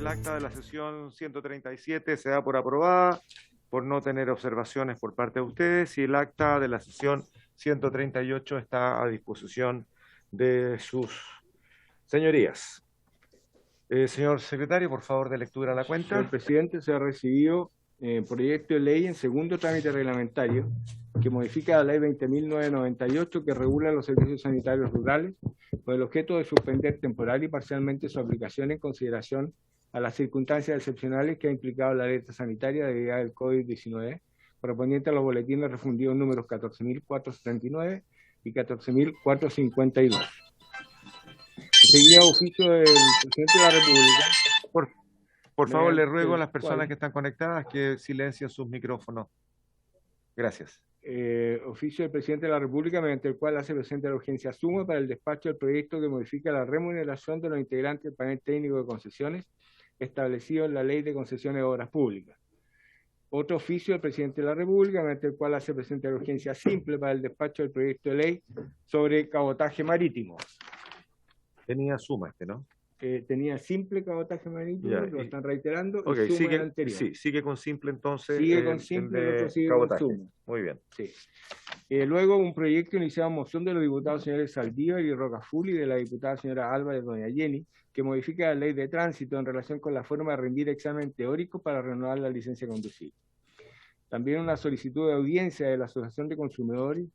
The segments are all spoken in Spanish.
El acta de la sesión 137 se da por aprobada por no tener observaciones por parte de ustedes y el acta de la sesión 138 está a disposición de sus señorías. Señor secretario, por favor, de lectura a la cuenta. Señor presidente, se ha recibido proyecto de ley en segundo trámite reglamentario que modifica la ley 20.998 que regula los servicios sanitarios rurales con el objeto de suspender temporal y parcialmente su aplicación en consideración a las circunstancias excepcionales que ha implicado la alerta sanitaria derivada del COVID-19, correspondiente a los boletines refundidos números 14.479 y 14.452. Seguía oficio del presidente de la República. Por favor, le ruego a las personas que están conectadas que silencien sus micrófonos. Gracias. Oficio del presidente de la República, mediante el cual hace presente la urgencia suma para el despacho del proyecto que modifica la remuneración de los integrantes del panel técnico de concesiones establecido en la Ley de Concesiones de Obras Públicas. Otro oficio del presidente de la República, mediante el cual hace presente la urgencia simple para el despacho del proyecto de ley sobre cabotaje marítimo. Tenía suma ¿no? Tenía simple cabotaje marítimo, ya, lo están reiterando, okay, y suma el anterior. Sí, sigue con simple entonces. Sigue con simple, el otro sigue cabotaje. Con suma. Muy bien. Sí. Luego un proyecto iniciado en moción de los diputados señores Saldívar y Rocafuli y de la diputada señora Álvarez Doña Jenny, que modifica la ley de tránsito en relación con la forma de rendir examen teórico para renovar la licencia de conducir. También una solicitud de audiencia de la Asociación de Consumidores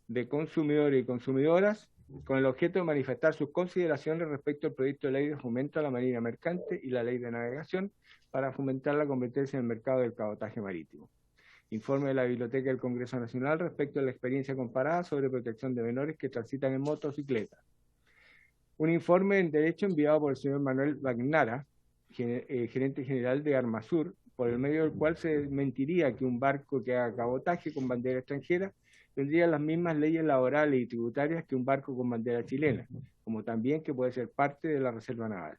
y Consumidoras, con el objeto de manifestar sus consideraciones respecto al proyecto de ley de fomento a la marina mercante y la ley de navegación para fomentar la competencia en el mercado del cabotaje marítimo. Informe de la Biblioteca del Congreso Nacional respecto a la experiencia comparada sobre protección de menores que transitan en motocicleta. Un informe en derecho enviado por el señor Manuel Bagnara, gerente general de Armasur, por el medio del cual se desmentiría que un barco que haga cabotaje con bandera extranjera tendría las mismas leyes laborales y tributarias que un barco con bandera chilena, como también que puede ser parte de la Reserva Naval.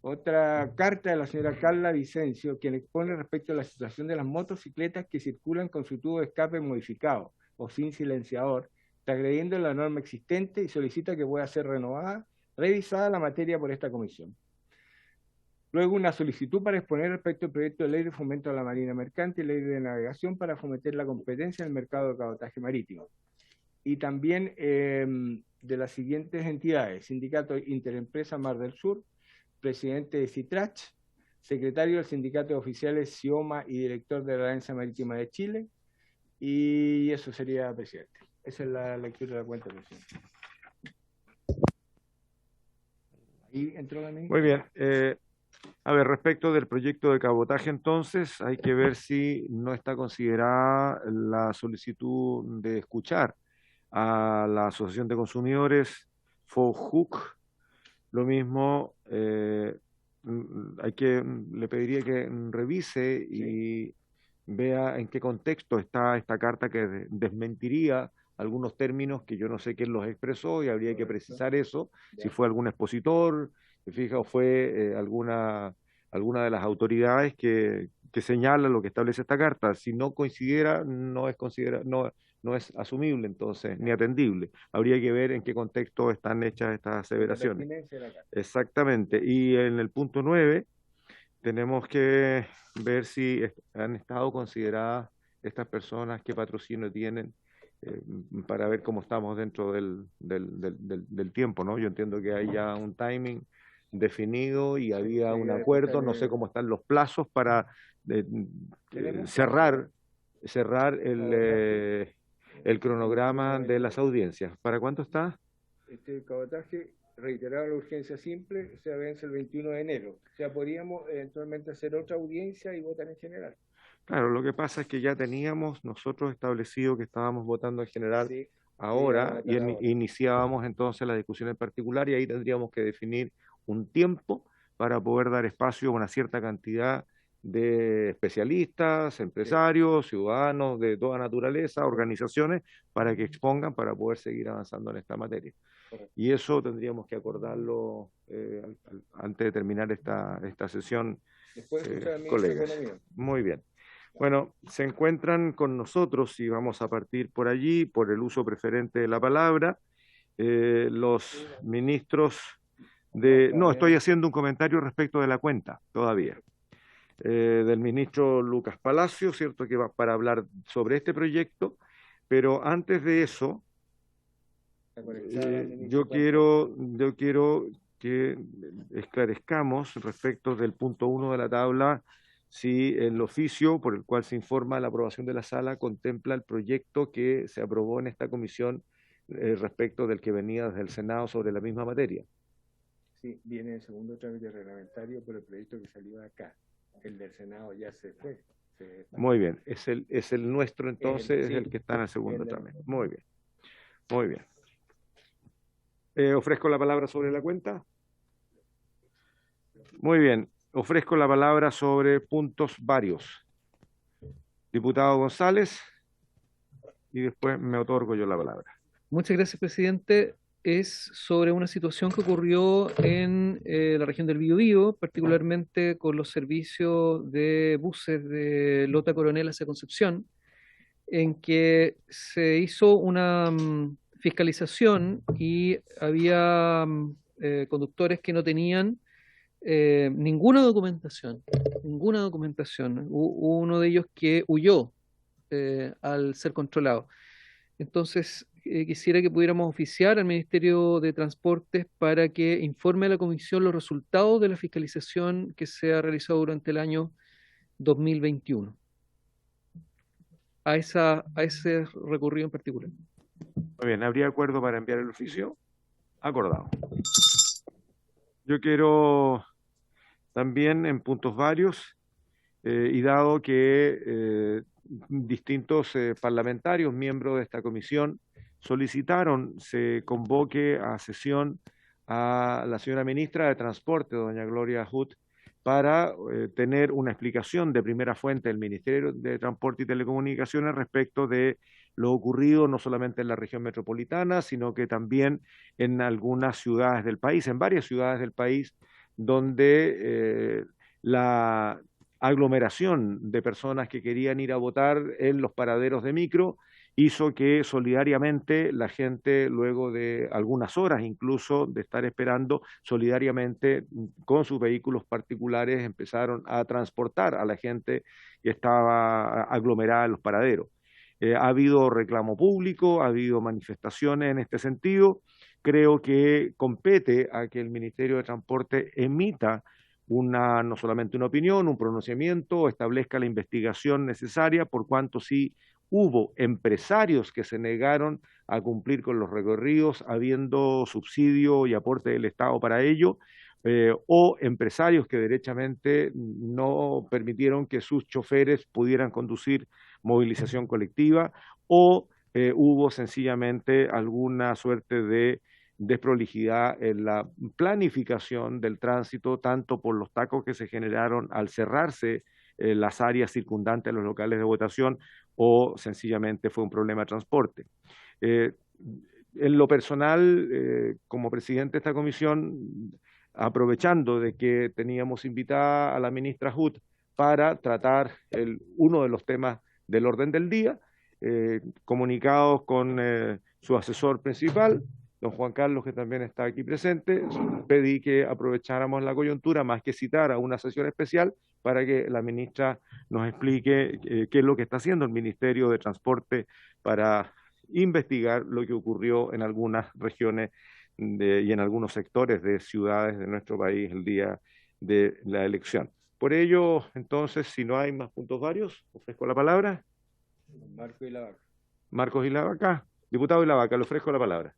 Otra carta de la señora Carla Vicencio, quien expone respecto a la situación de las motocicletas que circulan con su tubo de escape modificado o sin silenciador, transgrediendo la norma existente y solicita que pueda ser revisada la materia por esta comisión. Luego una solicitud para exponer respecto al proyecto de ley de fomento a la marina mercante y ley de navegación para fomentar la competencia en el mercado de cabotaje marítimo. Y también de las siguientes entidades: Sindicato Interempresa Mar del Sur, presidente de CITRACH, secretario del Sindicato de Oficiales CIOMA y director de la Alianza Marítima de Chile. Y eso sería, presidente. Esa es la lectura de la cuenta, presidente. Ahí entró la ministra. Muy bien. A ver, respecto del proyecto de cabotaje, entonces, hay que ver si no está considerada la solicitud de escuchar a la Asociación de Consumidores, FOJUC. Lo mismo, le pediría que revise y vea en qué contexto está esta carta que desmentiría algunos términos que yo no sé quién los expresó y habría que precisar eso, si fue algún expositor, fija, o fue alguna de las autoridades que señala lo que establece esta carta. Si no coincidiera, no es asumible entonces, ni atendible. Habría que ver en qué contexto están hechas estas aseveraciones. Exactamente. Y en el punto 9, tenemos que ver si han estado consideradas estas personas, qué patrocinio tienen, para ver cómo estamos dentro del tiempo, ¿no? Yo entiendo que hay ya un timing definido y había un acuerdo, no sé cómo están los plazos para cerrar el cronograma de las audiencias. ¿Para cuánto está? Este cabotaje, reiterado la urgencia simple, o sea, vence el 21 de enero. O sea, podríamos eventualmente hacer otra audiencia y votar en general. Claro, lo que pasa es que ya teníamos nosotros establecido que estábamos votando en general ahora y iniciábamos entonces la discusión en particular y ahí tendríamos que definir un tiempo para poder dar espacio a una cierta cantidad de especialistas, empresarios, ciudadanos de toda naturaleza, organizaciones, para que expongan para poder seguir avanzando en esta materia. Y eso tendríamos que acordarlo antes de terminar esta sesión, colegas. Muy bien. Bueno, se encuentran con nosotros y vamos a partir por allí, por el uso preferente de la palabra, los ministros No, estoy haciendo un comentario respecto de la cuenta todavía. Del ministro Lucas Palacio, ¿cierto? Que va para hablar sobre este proyecto, pero antes de eso, yo quiero que esclarezcamos respecto del punto 1 de la tabla si el oficio por el cual se informa la aprobación de la sala contempla el proyecto que se aprobó en esta comisión respecto del que venía desde el Senado sobre la misma materia. Sí, viene el segundo trámite reglamentario por el proyecto que salió de acá. El del Senado ya se fue. Muy bien, es el nuestro entonces, sí, es el que está en el segundo trámite. Muy bien, muy bien. Ofrezco la palabra sobre la cuenta. Muy bien, ofrezco la palabra sobre puntos varios. Diputado González, y después me otorgo yo la palabra. Muchas gracias, presidente. Es sobre una situación que ocurrió en la región del Biobío, particularmente con los servicios de buses de Lota Coronel hacia Concepción, en que se hizo una fiscalización y había conductores que no tenían ninguna documentación, ninguna documentación. Hubo uno de ellos que huyó al ser controlado. Entonces, quisiera que pudiéramos oficiar al Ministerio de Transportes para que informe a la Comisión los resultados de la fiscalización que se ha realizado durante el año 2021. A ese recorrido en particular. Muy bien, ¿habría acuerdo para enviar el oficio? Acordado. Yo quiero también en puntos varios, y dado que distintos parlamentarios, miembros de esta comisión, solicitaron se convoque a sesión a la señora ministra de Transporte, doña Gloria Huth, para tener una explicación de primera fuente del Ministerio de Transporte y Telecomunicaciones respecto de lo ocurrido no solamente en la región metropolitana, sino que también en algunas ciudades del país, en varias ciudades del país, donde la aglomeración de personas que querían ir a votar en los paraderos de micro hizo que solidariamente la gente, luego de algunas horas incluso de estar esperando, solidariamente con sus vehículos particulares empezaron a transportar a la gente que estaba aglomerada en los paraderos. Ha habido reclamo público, ha habido manifestaciones en este sentido. Creo que compete a que el Ministerio de Transporte emita no solamente una opinión, un pronunciamiento, establezca la investigación necesaria, por cuanto sí hubo empresarios que se negaron a cumplir con los recorridos, habiendo subsidio y aporte del Estado para ello, o empresarios que derechamente no permitieron que sus choferes pudieran conducir movilización colectiva, o hubo sencillamente alguna suerte de desprolijidad en la planificación del tránsito, tanto por los tacos que se generaron al cerrarse las áreas circundantes a los locales de votación, o sencillamente fue un problema de transporte. En lo personal, como presidente de esta comisión, aprovechando de que teníamos invitada a la ministra Huth para tratar uno de los temas del orden del día, comunicados con su asesor principal, don Juan Carlos, que también está aquí presente, pedí que aprovecháramos la coyuntura, más que citar a una sesión especial, para que la ministra nos explique qué es lo que está haciendo el Ministerio de Transporte para investigar lo que ocurrió en algunas regiones y en algunos sectores de ciudades de nuestro país el día de la elección. Por ello, entonces, si no hay más puntos varios, ofrezco la palabra. Marcos Ilavaca. Marcos Ilavaca. Diputado Ilavaca, le ofrezco la palabra.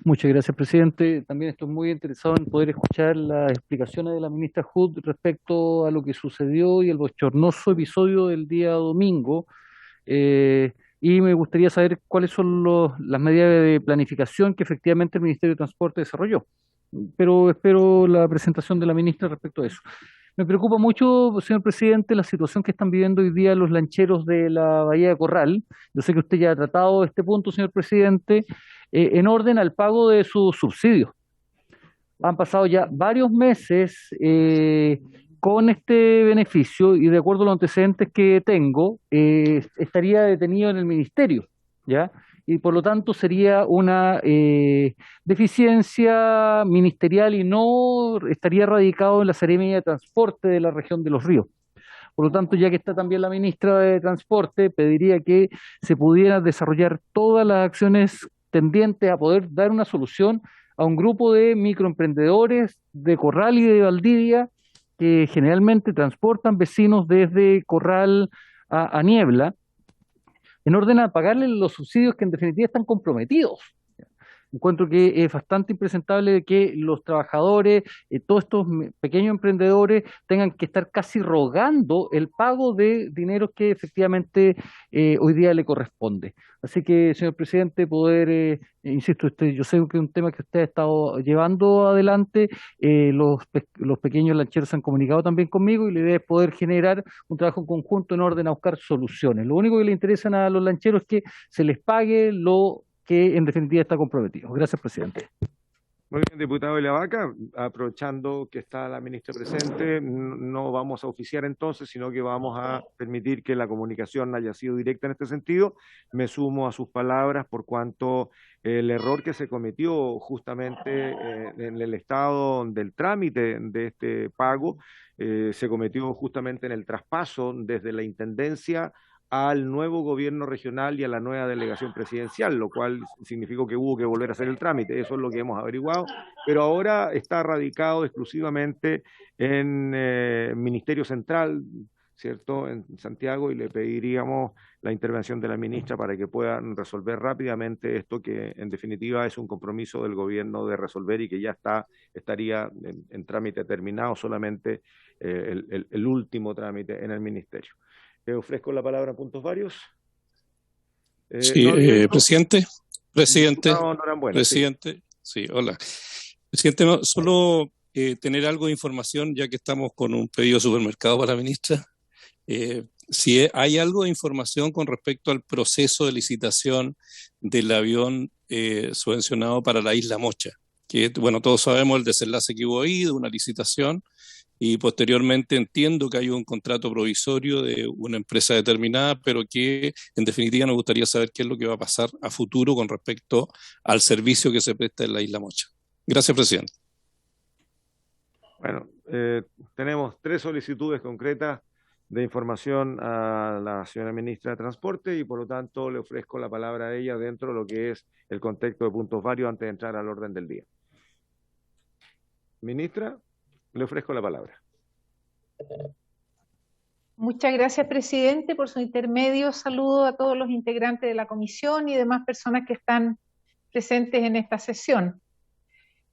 Muchas gracias, presidente. También estoy muy interesado en poder escuchar las explicaciones de la ministra Huth respecto a lo que sucedió y el bochornoso episodio del día domingo. Y me gustaría saber cuáles son las medidas de planificación que efectivamente el Ministerio de Transporte desarrolló. Pero espero la presentación de la ministra respecto a eso. Me preocupa mucho, señor presidente, la situación que están viviendo hoy día los lancheros de la Bahía de Corral. Yo sé que usted ya ha tratado este punto, señor presidente, en orden al pago de sus subsidios. Han pasado ya varios meses con este beneficio y de acuerdo a los antecedentes que tengo, estaría detenido en el ministerio, ¿ya? y por lo tanto sería una deficiencia ministerial y no estaría radicado en la Seremia de Transporte de la región de Los Ríos. Por lo tanto, ya que está también la ministra de Transporte, pediría que se pudieran desarrollar todas las acciones tendientes a poder dar una solución a un grupo de microemprendedores de Corral y de Valdivia que generalmente transportan vecinos desde Corral a Niebla, en orden a pagarles los subsidios que en definitiva están comprometidos. Encuentro que es bastante impresentable que los trabajadores, todos estos pequeños emprendedores tengan que estar casi rogando el pago de dinero que efectivamente hoy día le corresponde. Así que, señor presidente, poder, insisto, yo sé que es un tema que usted ha estado llevando adelante, los pequeños lancheros se han comunicado también conmigo y la idea es poder generar un trabajo conjunto en orden a buscar soluciones. Lo único que le interesa a los lancheros es que se les pague lo que en definitiva está comprometido. Gracias, presidente. Muy bien, diputado de la Vaca, aprovechando que está la ministra presente, no vamos a oficiar entonces, sino que vamos a permitir que la comunicación haya sido directa en este sentido. Me sumo a sus palabras por cuanto el error que se cometió justamente en el estado del trámite de este pago se cometió justamente en el traspaso desde la Intendencia al nuevo gobierno regional y a la nueva delegación presidencial, lo cual significó que hubo que volver a hacer el trámite. Eso es lo que hemos averiguado, pero ahora está radicado exclusivamente en Ministerio Central, ¿cierto?, en Santiago, y le pediríamos la intervención de la ministra para que puedan resolver rápidamente esto, que en definitiva es un compromiso del gobierno de resolver y que ya estaría en trámite terminado, solamente el último trámite en el ministerio. Ofrezco la palabra a puntos varios. Sí, presidente, sí, hola. Presidente, no, solo tener algo de información, ya que estamos con un pedido de supermercado para la ministra. Si hay algo de información con respecto al proceso de licitación del avión subvencionado para la Isla Mocha, que, bueno, todos sabemos el desenlace que hubo ahí, de una licitación, y posteriormente entiendo que hay un contrato provisorio de una empresa determinada, pero que en definitiva nos gustaría saber qué es lo que va a pasar a futuro con respecto al servicio que se presta en la Isla Mocha. Gracias, presidente. Bueno, tenemos 3 solicitudes concretas de información a la señora ministra de Transporte y por lo tanto le ofrezco la palabra a ella dentro de lo que es el contexto de puntos varios antes de entrar al orden del día. Ministra, le ofrezco la palabra. Muchas gracias, presidente, por su intermedio. Saludo a todos los integrantes de la comisión y demás personas que están presentes en esta sesión.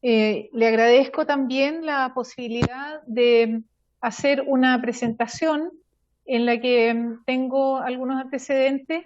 Le agradezco también la posibilidad de hacer una presentación en la que tengo algunos antecedentes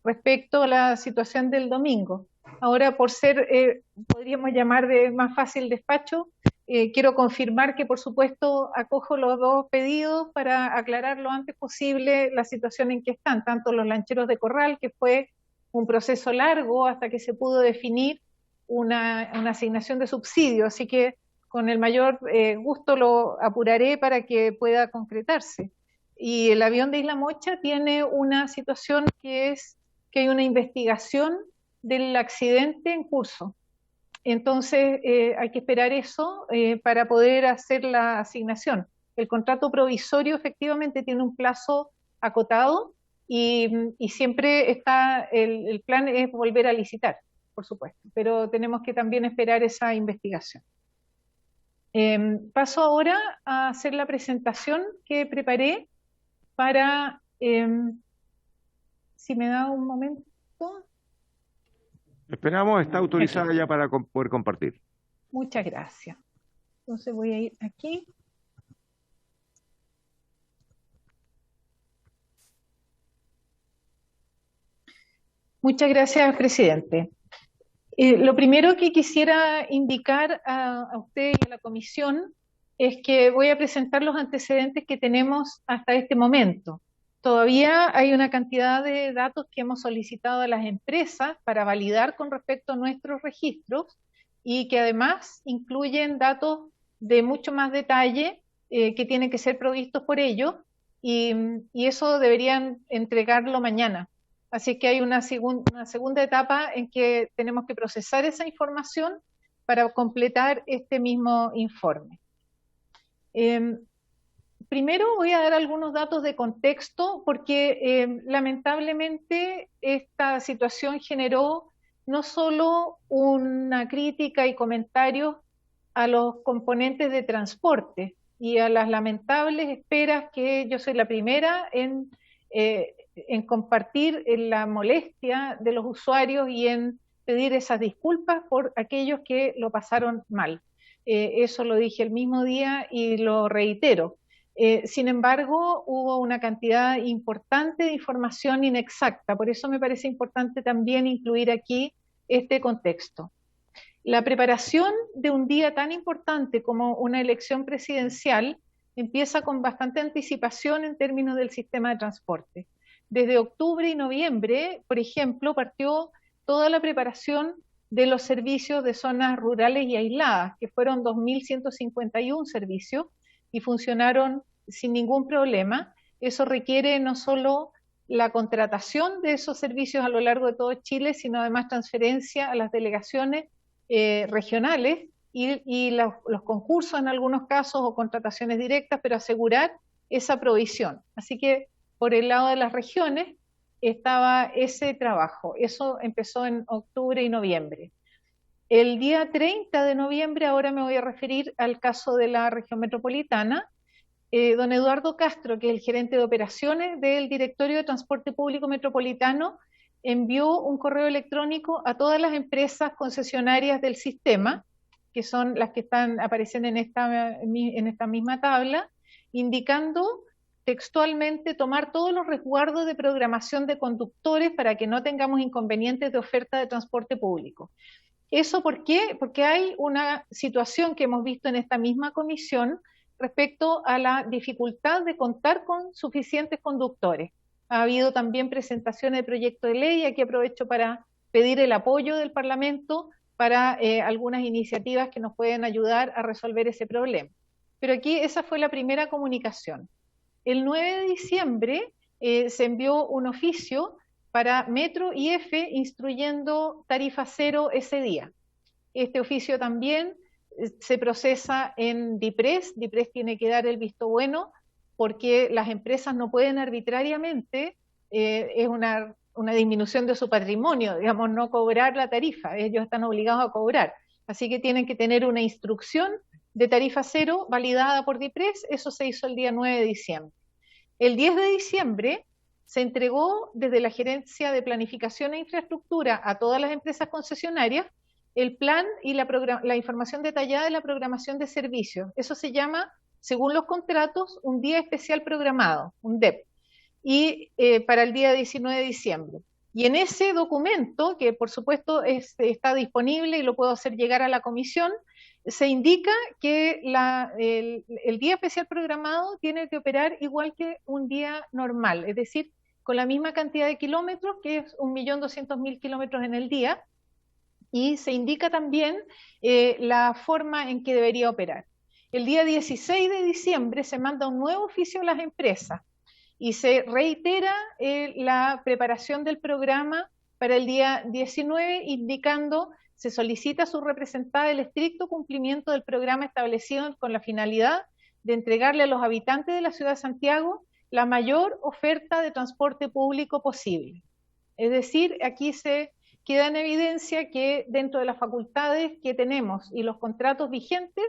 respecto a la situación del domingo. Ahora, por ser, podríamos llamar de más fácil despacho, quiero confirmar que, por supuesto, acojo los 2 pedidos para aclarar lo antes posible la situación en que están, tanto los lancheros de Corral, que fue un proceso largo hasta que se pudo definir una asignación de subsidio, así que con el mayor gusto lo apuraré para que pueda concretarse. Y el avión de Isla Mocha tiene una situación que es que hay una investigación del accidente en curso. Entonces hay que esperar eso para poder hacer la asignación. El contrato provisorio efectivamente tiene un plazo acotado y siempre está, el plan es volver a licitar, por supuesto, pero tenemos que también esperar esa investigación. Paso ahora a hacer la presentación que preparé para, si me da un momento. Esperamos, está autorizada ya para poder compartir. Muchas gracias. Entonces voy a ir aquí. Muchas gracias, presidente. Lo primero que quisiera indicar a usted y a la comisión es que voy a presentar los antecedentes que tenemos hasta este momento. Todavía hay una cantidad de datos que hemos solicitado a las empresas para validar con respecto a nuestros registros y que además incluyen datos de mucho más detalle que tienen que ser provistos por ellos y eso deberían entregarlo mañana Así que hay una segunda etapa en que tenemos que procesar esa información para completar este mismo informe. Primero voy a dar algunos datos de contexto porque lamentablemente esta situación generó no solo una crítica y comentarios a los componentes de transporte y a las lamentables esperas que yo soy la primera en compartir la molestia de los usuarios y en pedir esas disculpas por aquellos que lo pasaron mal. Eso lo dije el mismo día y lo reitero. Sin embargo, hubo una cantidad importante de información inexacta, por eso me parece importante también incluir aquí este contexto. La preparación de un día tan importante como una elección presidencial empieza con bastante anticipación en términos del sistema de transporte. Desde octubre y noviembre, por ejemplo, partió toda la preparación de los servicios de zonas rurales y aisladas, que fueron 2.151 servicios y funcionaron sin ningún problema. Eso requiere no solo la contratación de esos servicios a lo largo de todo Chile, sino además transferencia a las delegaciones regionales y los concursos en algunos casos o contrataciones directas, pero asegurar esa provisión. Así que por el lado de las regiones estaba ese trabajo. Eso empezó en octubre y noviembre. El día 30 de noviembre, ahora me voy a referir al caso de la región metropolitana, don Eduardo Castro, que es el gerente de operaciones del Directorio de Transporte Público Metropolitano, envió un correo electrónico a todas las empresas concesionarias del sistema, que son las que aparecen en esta misma tabla, indicando textualmente tomar todos los resguardos de programación de conductores para que no tengamos inconvenientes de oferta de transporte público. ¿Eso por qué? Porque hay una situación que hemos visto en esta misma comisión respecto a la dificultad de contar con suficientes conductores. Ha habido también presentaciones de proyecto de ley, aquí aprovecho para pedir el apoyo del Parlamento para algunas iniciativas que nos pueden ayudar a resolver ese problema. Pero aquí esa fue la primera comunicación. El 9 de diciembre se envió un oficio para Metro y EFE instruyendo tarifa cero ese día. Este oficio también se procesa en DIPRES. DIPRES tiene que dar el visto bueno porque las empresas no pueden arbitrariamente, es una disminución de su patrimonio, digamos, no cobrar la tarifa, ellos están obligados a cobrar. Así que tienen que tener una instrucción de tarifa cero validada por DIPRES. Eso se hizo el día 9 de diciembre. El 10 de diciembre se entregó desde la Gerencia de Planificación e Infraestructura a todas las empresas concesionarias el plan y la información detallada de la programación de servicios. Eso se llama, según los contratos, un día especial programado, un DEP, y para el día 19 de diciembre. Y en ese documento, que por supuesto está disponible y lo puedo hacer llegar a la comisión, se indica que el día especial programado tiene que operar igual que un día normal, es decir, con la misma cantidad de kilómetros, que es 1.200.000 kilómetros en el día, y se indica también la forma en que debería operar. El día 16 de diciembre se manda un nuevo oficio a las empresas y se reitera la preparación del programa para el día 19, indicando se solicita a su representada el estricto cumplimiento del programa establecido con la finalidad de entregarle a los habitantes de la ciudad de Santiago la mayor oferta de transporte público posible. Es decir, aquí se queda en evidencia que dentro de las facultades que tenemos y los contratos vigentes,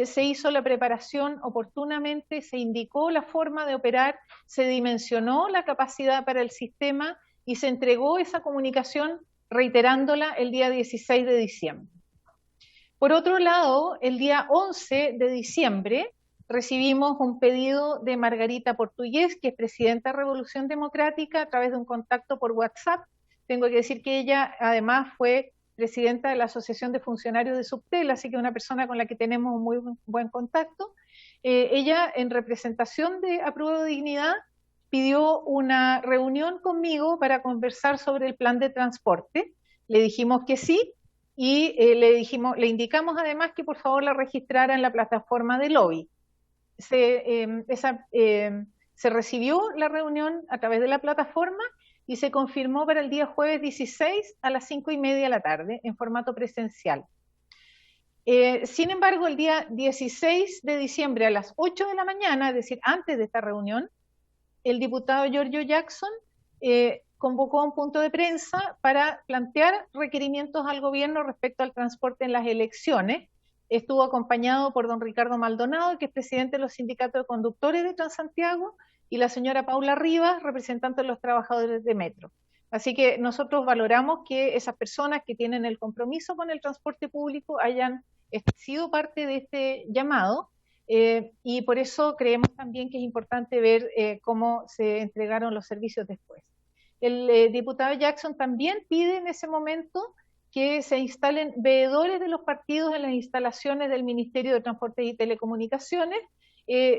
se hizo la preparación oportunamente, se indicó la forma de operar, se dimensionó la capacidad para el sistema y se entregó esa comunicación reiterándola el día 16 de diciembre. Por otro lado, el día 11 de diciembre recibimos un pedido de Margarita Portugués, que es presidenta de Revolución Democrática, a través de un contacto por WhatsApp. Tengo que decir que ella además fue presidenta de la Asociación de Funcionarios de Subtel, así que una persona con la que tenemos un muy buen contacto. Ella, en representación de Apruebo Dignidad, pidió una reunión conmigo para conversar sobre el plan de transporte. Le dijimos que sí y le indicamos además que por favor la registrara en la plataforma de lobby. Se recibió la reunión a través de la plataforma y se confirmó para el día jueves 16 a las 5:30 de la tarde en formato presencial. Sin embargo, el día 16 de diciembre a las 8 de la mañana, es decir, antes de esta reunión, el diputado Giorgio Jackson convocó un punto de prensa para plantear requerimientos al gobierno respecto al transporte en las elecciones. Estuvo acompañado por don Ricardo Maldonado, que es presidente de los sindicatos de conductores de Transantiago, y la señora Paula Rivas, representante de los trabajadores de Metro. Así que nosotros valoramos que esas personas que tienen el compromiso con el transporte público hayan sido parte de este llamado, y por eso creemos también que es importante ver cómo se entregaron los servicios después. El diputado Jackson también pide en ese momento que se instalen veedores de los partidos en las instalaciones del Ministerio de Transportes y Telecomunicaciones.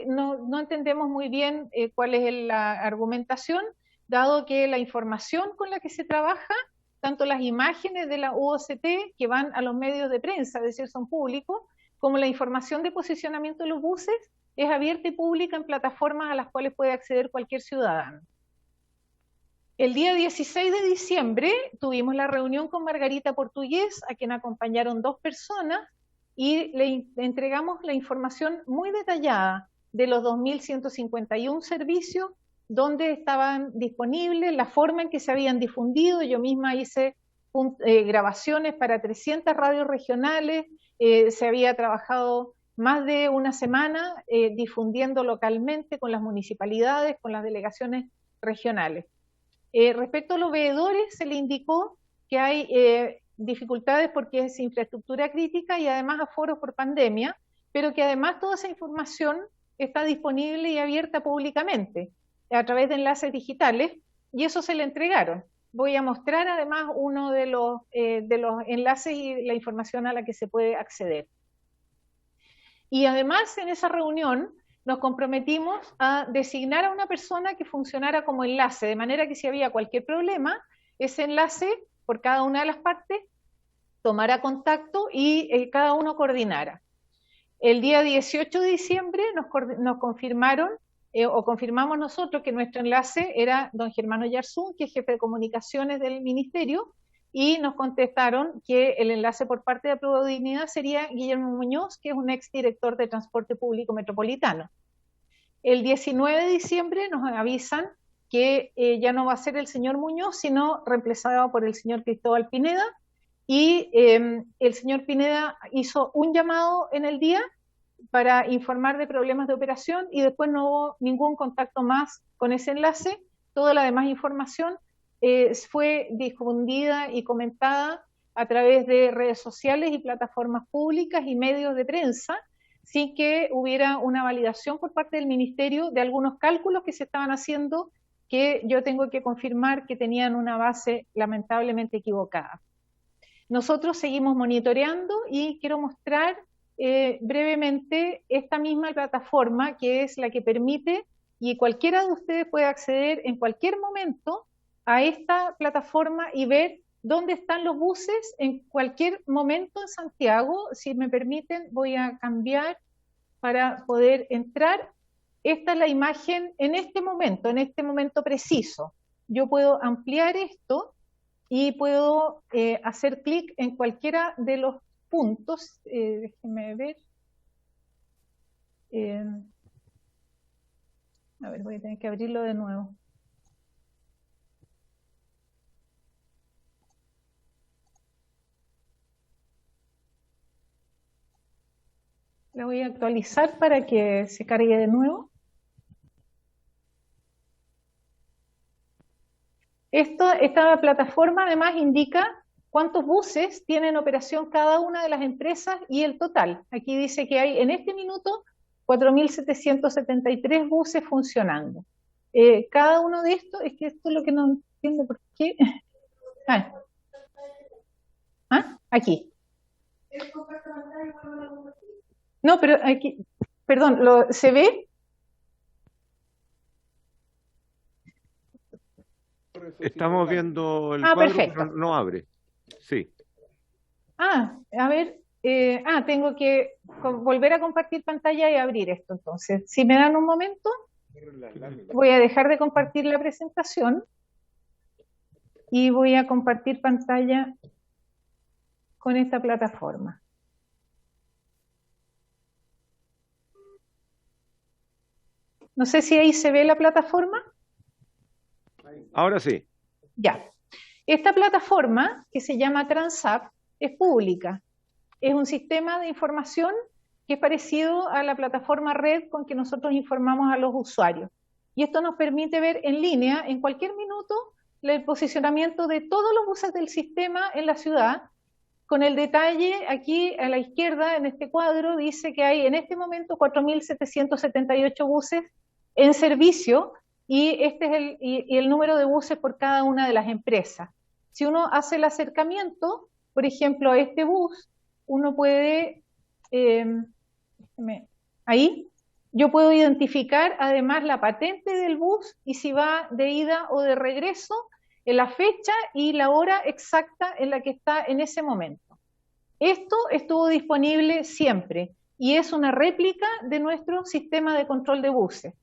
No entendemos muy bien cuál es la argumentación, dado que la información con la que se trabaja, tanto las imágenes de la UOCT que van a los medios de prensa, es decir, son públicos, como la información de posicionamiento de los buses, es abierta y pública en plataformas a las cuales puede acceder cualquier ciudadano. El día 16 de diciembre tuvimos la reunión con Margarita Portugués, a quien acompañaron 2 personas, y le entregamos la información muy detallada de los 2.151 servicios, dónde estaban disponibles, la forma en que se habían difundido. Yo misma hice grabaciones para 300 radios regionales, se había trabajado más de una semana difundiendo localmente con las municipalidades, con las delegaciones regionales. Respecto a los veedores, se le indicó que hay dificultades porque es infraestructura crítica y además aforos por pandemia, pero que además toda esa información está disponible y abierta públicamente a través de enlaces digitales, y eso se le entregaron. Voy a mostrar además uno de los enlaces y la información a la que se puede acceder. Y además en esa reunión nos comprometimos a designar a una persona que funcionara como enlace, de manera que si había cualquier problema, ese enlace por cada una de las partes tomara contacto y cada uno coordinara. El día 18 de diciembre nos confirmaron, o confirmamos nosotros, que nuestro enlace era don Germano Yarzún, que es jefe de comunicaciones del ministerio, y nos contestaron que el enlace por parte de Apruebo Dignidad sería Guillermo Muñoz, que es un exdirector de Transporte Público Metropolitano. El 19 de diciembre nos avisan que ya no va a ser el señor Muñoz, sino reemplazado por el señor Cristóbal Pineda, y el señor Pineda hizo un llamado en el día para informar de problemas de operación, y después no hubo ningún contacto más con ese enlace. Toda la demás información fue difundida y comentada a través de redes sociales y plataformas públicas y medios de prensa, sin que hubiera una validación por parte del ministerio de algunos cálculos que se estaban haciendo, que yo tengo que confirmar que tenían una base lamentablemente equivocada. Nosotros seguimos monitoreando y quiero mostrar brevemente esta misma plataforma, que es la que permite, y cualquiera de ustedes puede acceder en cualquier momento a esta plataforma y ver dónde están los buses en cualquier momento en Santiago. Si me permiten, voy a cambiar para poder entrar. Esta es la imagen en este momento preciso. Yo puedo ampliar esto y puedo hacer clic en cualquiera de los puntos. Déjenme ver. A ver, voy a tener que abrirlo de nuevo. La voy a actualizar para que se cargue de nuevo. Esta plataforma además indica cuántos buses tienen operación cada una de las empresas y el total. Aquí dice que hay en este minuto 4.773 buses funcionando. Cada uno de estos, es que esto es lo que no entiendo por qué. Aquí. No, pero aquí, perdón, ¿se ve? Estamos viendo el cuadro, perfecto. pero no abre. Sí. A ver, tengo que volver a compartir pantalla y abrir esto entonces. Si me dan un momento, voy a dejar de compartir la presentación. y voy a compartir pantalla con esta plataforma. No sé si ahí se ve la plataforma. Ahora sí. Ya. Esta plataforma, que se llama TransApp, es pública. Es un sistema de información que es parecido a la plataforma red con que nosotros informamos a los usuarios. Y esto nos permite ver en línea, en cualquier minuto, el posicionamiento de todos los buses del sistema en la ciudad. Con el detalle, aquí a la izquierda, en este cuadro, dice que hay en este momento 4.778 buses en servicio, y este es el número de buses por cada una de las empresas. Si uno hace el acercamiento, por ejemplo, a este bus, uno puede, ahí, yo puedo identificar además la patente del bus y si va de ida o de regreso, en la fecha y la hora exacta en la que está en ese momento. Esto estuvo disponible siempre y es una réplica de nuestro sistema de control de buses.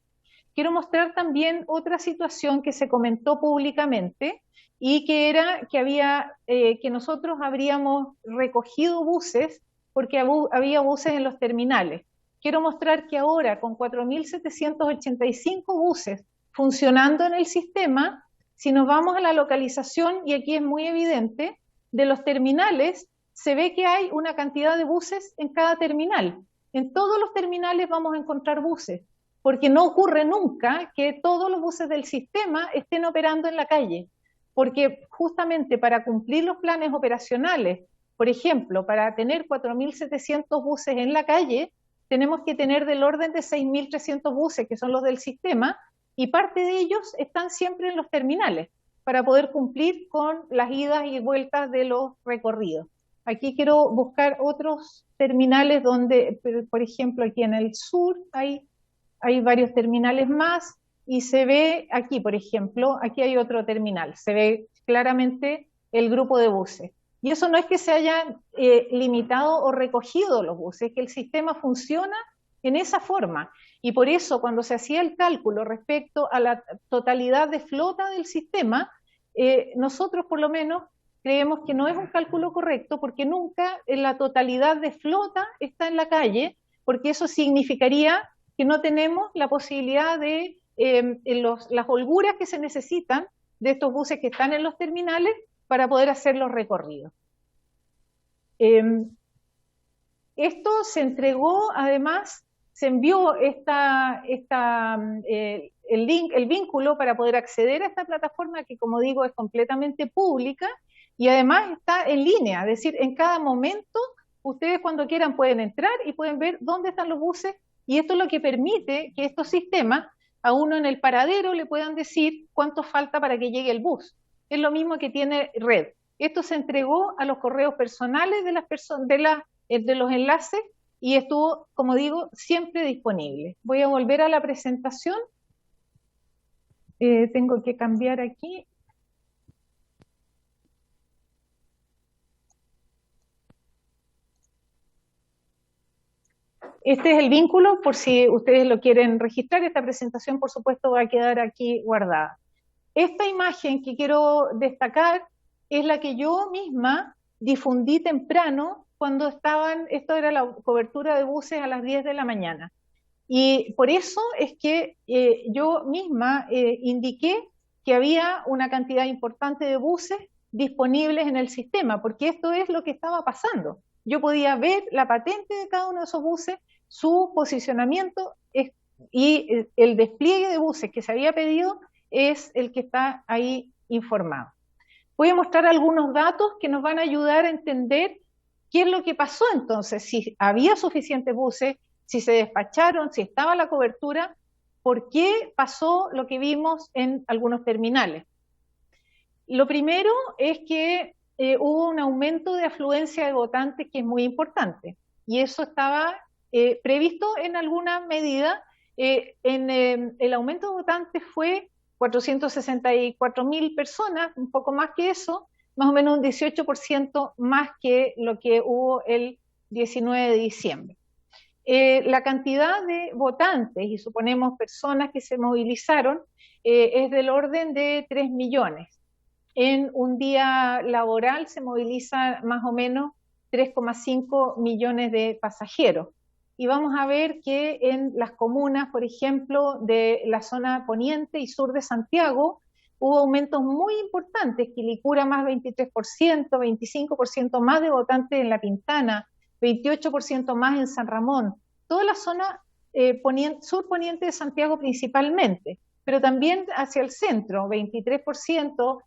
Quiero mostrar también otra situación que se comentó públicamente y que era que nosotros habríamos recogido buses porque había buses en los terminales. Quiero mostrar que ahora con 4.785 buses funcionando en el sistema, si nos vamos a la localización, y aquí es muy evidente, de los terminales, se ve que hay una cantidad de buses en cada terminal. En todos los terminales vamos a encontrar buses, porque no ocurre nunca que todos los buses del sistema estén operando en la calle, porque justamente para cumplir los planes operacionales, por ejemplo, para tener 4.700 buses en la calle, tenemos que tener del orden de 6.300 buses, que son los del sistema, y parte de ellos están siempre en los terminales, para poder cumplir con las idas y vueltas de los recorridos. Aquí quiero buscar otros terminales donde, por ejemplo, aquí en el sur hay varios terminales más, y se ve aquí, por ejemplo, aquí hay otro terminal, se ve claramente el grupo de buses. Y eso no es que se hayan limitado o recogido los buses, es que el sistema funciona en esa forma. Y por eso, cuando se hacía el cálculo respecto a la totalidad de flota del sistema, nosotros por lo menos creemos que no es un cálculo correcto, porque nunca en la totalidad de flota está en la calle, porque eso significaría que no tenemos la posibilidad de las holguras que se necesitan de estos buses que están en los terminales para poder hacer los recorridos. Esto se entregó, además, se envió el vínculo para poder acceder a esta plataforma que, como digo, es completamente pública y además está en línea, es decir, en cada momento ustedes cuando quieran pueden entrar y pueden ver dónde están los buses, y esto es lo que permite que estos sistemas a uno en el paradero le puedan decir cuánto falta para que llegue el bus. Es lo mismo que tiene Red. Esto se entregó a los correos personales de los enlaces y estuvo, como digo, siempre disponible. Voy a volver a la presentación. Tengo que cambiar aquí. Este es el vínculo, por si ustedes lo quieren registrar. Esta presentación, por supuesto, va a quedar aquí guardada. Esta imagen que quiero destacar es la que yo misma difundí temprano cuando esto era la cobertura de buses a las 10 de la mañana. Y por eso es que yo misma indiqué que había una cantidad importante de buses disponibles en el sistema, porque esto es lo que estaba pasando. Yo podía ver la patente de cada uno de esos buses, su posicionamiento y el despliegue de buses que se había pedido es el que está ahí informado. Voy a mostrar algunos datos que nos van a ayudar a entender qué es lo que pasó entonces, si había suficientes buses, si se despacharon, si estaba la cobertura, por qué pasó lo que vimos en algunos terminales. Lo primero es que hubo un aumento de afluencia de votantes que es muy importante, y eso estaba previsto en alguna medida. El aumento de votantes fue 464.000 personas, un poco más que eso, más o menos un 18% más que lo que hubo el 19 de diciembre. La cantidad de votantes, y suponemos personas que se movilizaron, es del orden de 3 millones. En un día laboral se movilizan más o menos 3,5 millones de pasajeros. Y vamos a ver que en las comunas, por ejemplo, de la zona poniente y sur de Santiago, hubo aumentos muy importantes. Quilicura más 23%, 25% más de votantes en La Pintana, 28% más en San Ramón. Toda la zona sur poniente de Santiago principalmente, pero también hacia el centro, 23%.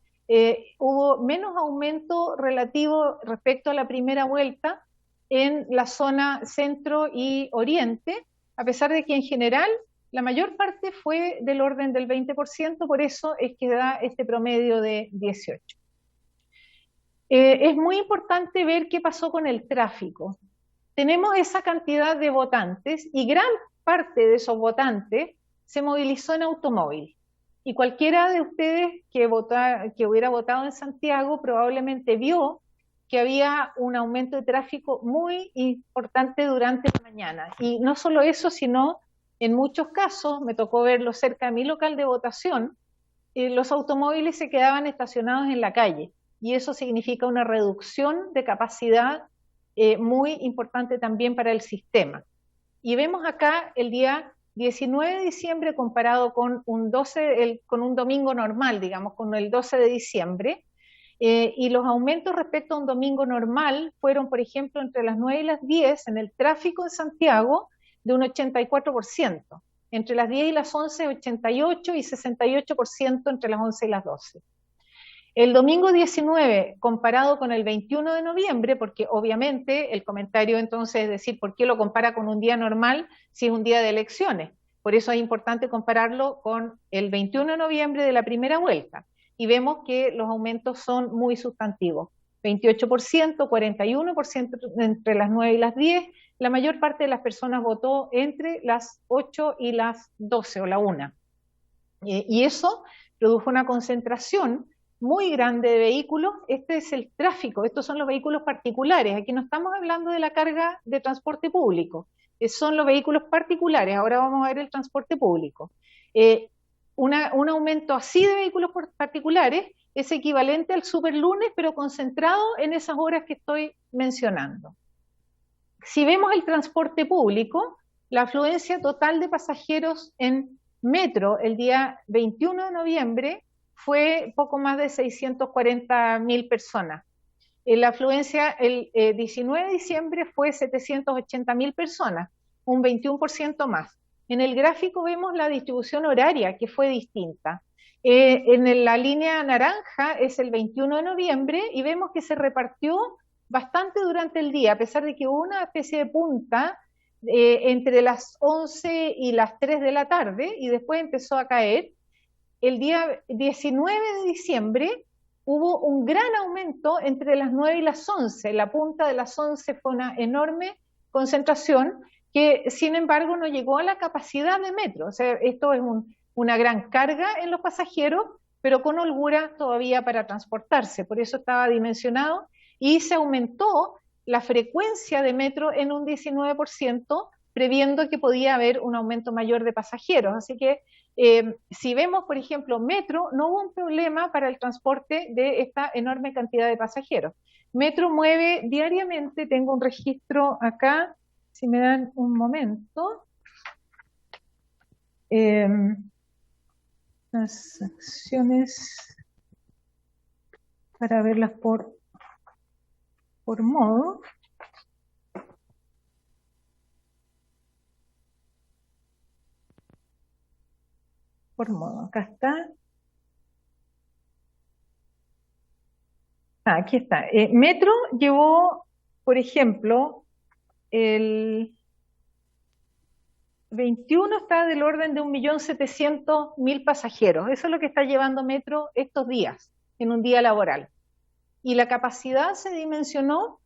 Hubo menos aumento relativo respecto a la primera vuelta en la zona centro y oriente, a pesar de que en general la mayor parte fue del orden del 20%, por eso es que da este promedio de 18. Es muy importante ver qué pasó con el tráfico. Tenemos esa cantidad de votantes y gran parte de esos votantes se movilizó en automóvil. Y cualquiera de ustedes que hubiera votado en Santiago probablemente vio que había un aumento de tráfico muy importante durante la mañana. Y no solo eso, sino en muchos casos, me tocó verlo cerca de mi local de votación, los automóviles se quedaban estacionados en la calle. Y eso significa una reducción de capacidad muy importante también para el sistema. Y vemos acá el día 19 de diciembre comparado con un domingo normal, digamos, con el 12 de diciembre, y los aumentos respecto a un domingo normal fueron, por ejemplo, entre las 9 y las 10 en el tráfico en Santiago de un 84%, entre las 10 y las 11 88 y 68% entre las 11 y las 12. El domingo 19, comparado con el 21 de noviembre, porque obviamente el comentario entonces es decir, ¿por qué lo compara con un día normal si es un día de elecciones? Por eso es importante compararlo con el 21 de noviembre de la primera vuelta. Y vemos que los aumentos son muy sustantivos. 28%, 41% entre las 9 y las 10. La mayor parte de las personas votó entre las 8 y las 12 o la 1. Y eso produjo una concentración muy grande de vehículos. Este es el tráfico, estos son los vehículos particulares. Aquí no estamos hablando de la carga de transporte público, son los vehículos particulares. Ahora vamos a ver el transporte público. Un aumento así de vehículos particulares es equivalente al superlunes, pero concentrado en esas horas que estoy mencionando. Si vemos el transporte público, la afluencia total de pasajeros en metro el día 21 de noviembre fue poco más de 640.000 personas. La afluencia el 19 de diciembre fue 780.000 personas, un 21% más. En el gráfico vemos la distribución horaria, que fue distinta. En la línea naranja es el 21 de noviembre y vemos que se repartió bastante durante el día, a pesar de que hubo una especie de punta entre las 11 y las 3 de la tarde y después empezó a caer. El día 19 de diciembre hubo un gran aumento entre las 9 y las 11. La punta de las 11 fue una enorme concentración que, sin embargo, no llegó a la capacidad de metro. O sea, esto es una gran carga en los pasajeros, pero con holgura todavía para transportarse. Por eso estaba dimensionado y se aumentó la frecuencia de metro en un 19%, previendo que podía haber un aumento mayor de pasajeros. Así que si vemos, por ejemplo, metro, no hubo un problema para el transporte de esta enorme cantidad de pasajeros. Metro mueve diariamente, tengo un registro acá, si me dan un momento. Las acciones para verlas por modo. Por modo, acá está. Aquí está. Metro llevó, por ejemplo, el 21 está del orden de 1.700.000 pasajeros. Eso es lo que está llevando Metro estos días, en un día laboral. Y la capacidad se dimensionó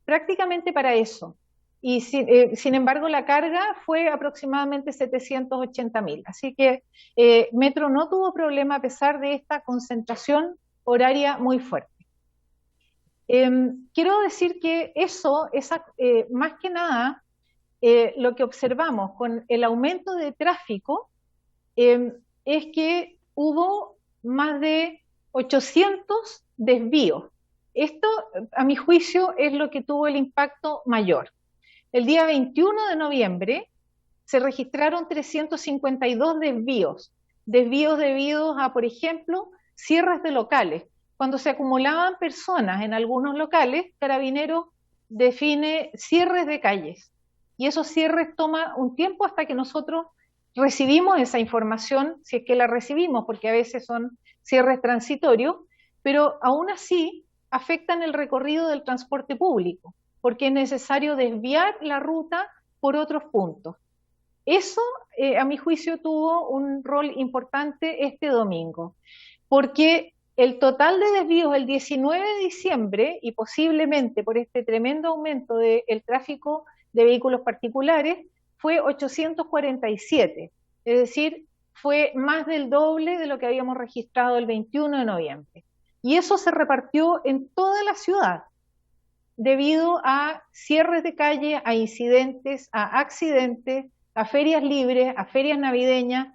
prácticamente para eso. Y sin embargo la carga fue aproximadamente 780.000. Así que Metro no tuvo problema a pesar de esta concentración horaria muy fuerte. Quiero decir que más que nada, lo que observamos con el aumento de tráfico es que hubo más de 800 desvíos. Esto, a mi juicio, es lo que tuvo el impacto mayor. El día 21 de noviembre se registraron 352 desvíos debidos a, por ejemplo, cierres de locales. Cuando se acumulaban personas en algunos locales, Carabineros define cierres de calles. Y esos cierres toman un tiempo hasta que nosotros recibimos esa información, si es que la recibimos, porque a veces son cierres transitorios, pero aún así afectan el recorrido del transporte público, porque es necesario desviar la ruta por otros puntos. Eso, a mi juicio, tuvo un rol importante este domingo, porque el total de desvíos el 19 de diciembre, y posiblemente por este tremendo aumento del tráfico de vehículos particulares, fue 847, es decir, fue más del doble de lo que habíamos registrado el 21 de noviembre. Y eso se repartió en toda la ciudad, debido a cierres de calle, a incidentes, a accidentes, a ferias libres, a ferias navideñas.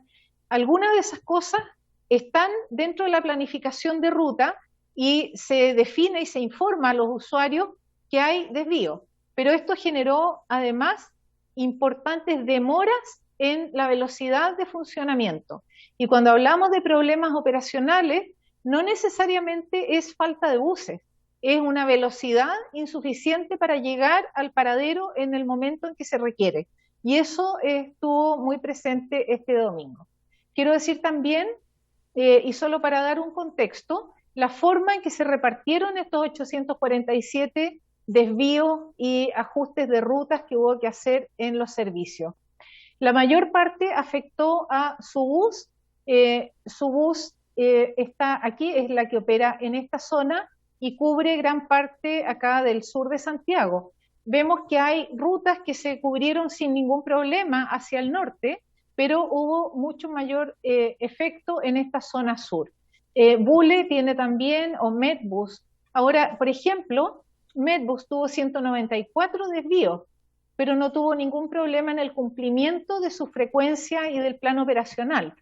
Algunas de esas cosas están dentro de la planificación de ruta y se define y se informa a los usuarios que hay desvío. Pero esto generó además importantes demoras en la velocidad de funcionamiento. Y cuando hablamos de problemas operacionales, no necesariamente es falta de buses, es una velocidad insuficiente para llegar al paradero en el momento en que se requiere. Y eso estuvo muy presente este domingo. Quiero decir también, y solo para dar un contexto, la forma en que se repartieron estos 847 desvíos y ajustes de rutas que hubo que hacer en los servicios. La mayor parte afectó a Subus. Subus está aquí, es la que opera en esta zona y cubre gran parte acá del sur de Santiago. Vemos que hay rutas que se cubrieron sin ningún problema hacia el norte, pero hubo mucho mayor efecto en esta zona sur. Bule tiene también, o Medbus. Ahora, por ejemplo, Medbus tuvo 194 desvíos, pero no tuvo ningún problema en el cumplimiento de su frecuencia y del plan operacional.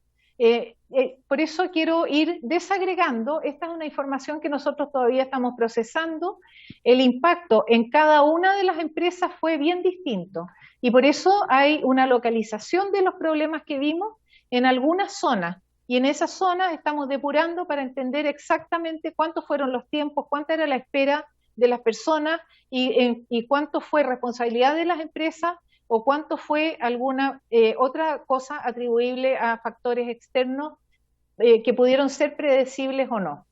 Por eso quiero ir desagregando. Esta es una información que nosotros todavía estamos procesando. El impacto en cada una de las empresas fue bien distinto y por eso hay una localización de los problemas que vimos en algunas zonas, y en esas zonas estamos depurando para entender exactamente cuántos fueron los tiempos, cuánta era la espera de las personas y cuánto fue responsabilidad de las empresas o cuánto fue alguna otra cosa atribuible a factores externos que pudieron ser predecibles o no.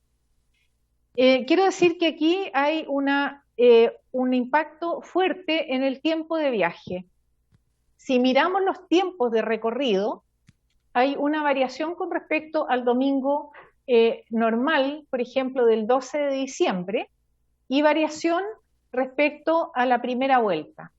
Quiero decir que aquí hay un impacto fuerte en el tiempo de viaje. Si miramos los tiempos de recorrido, hay una variación con respecto al domingo normal, por ejemplo, del 12 de diciembre, y variación respecto a la primera vuelta.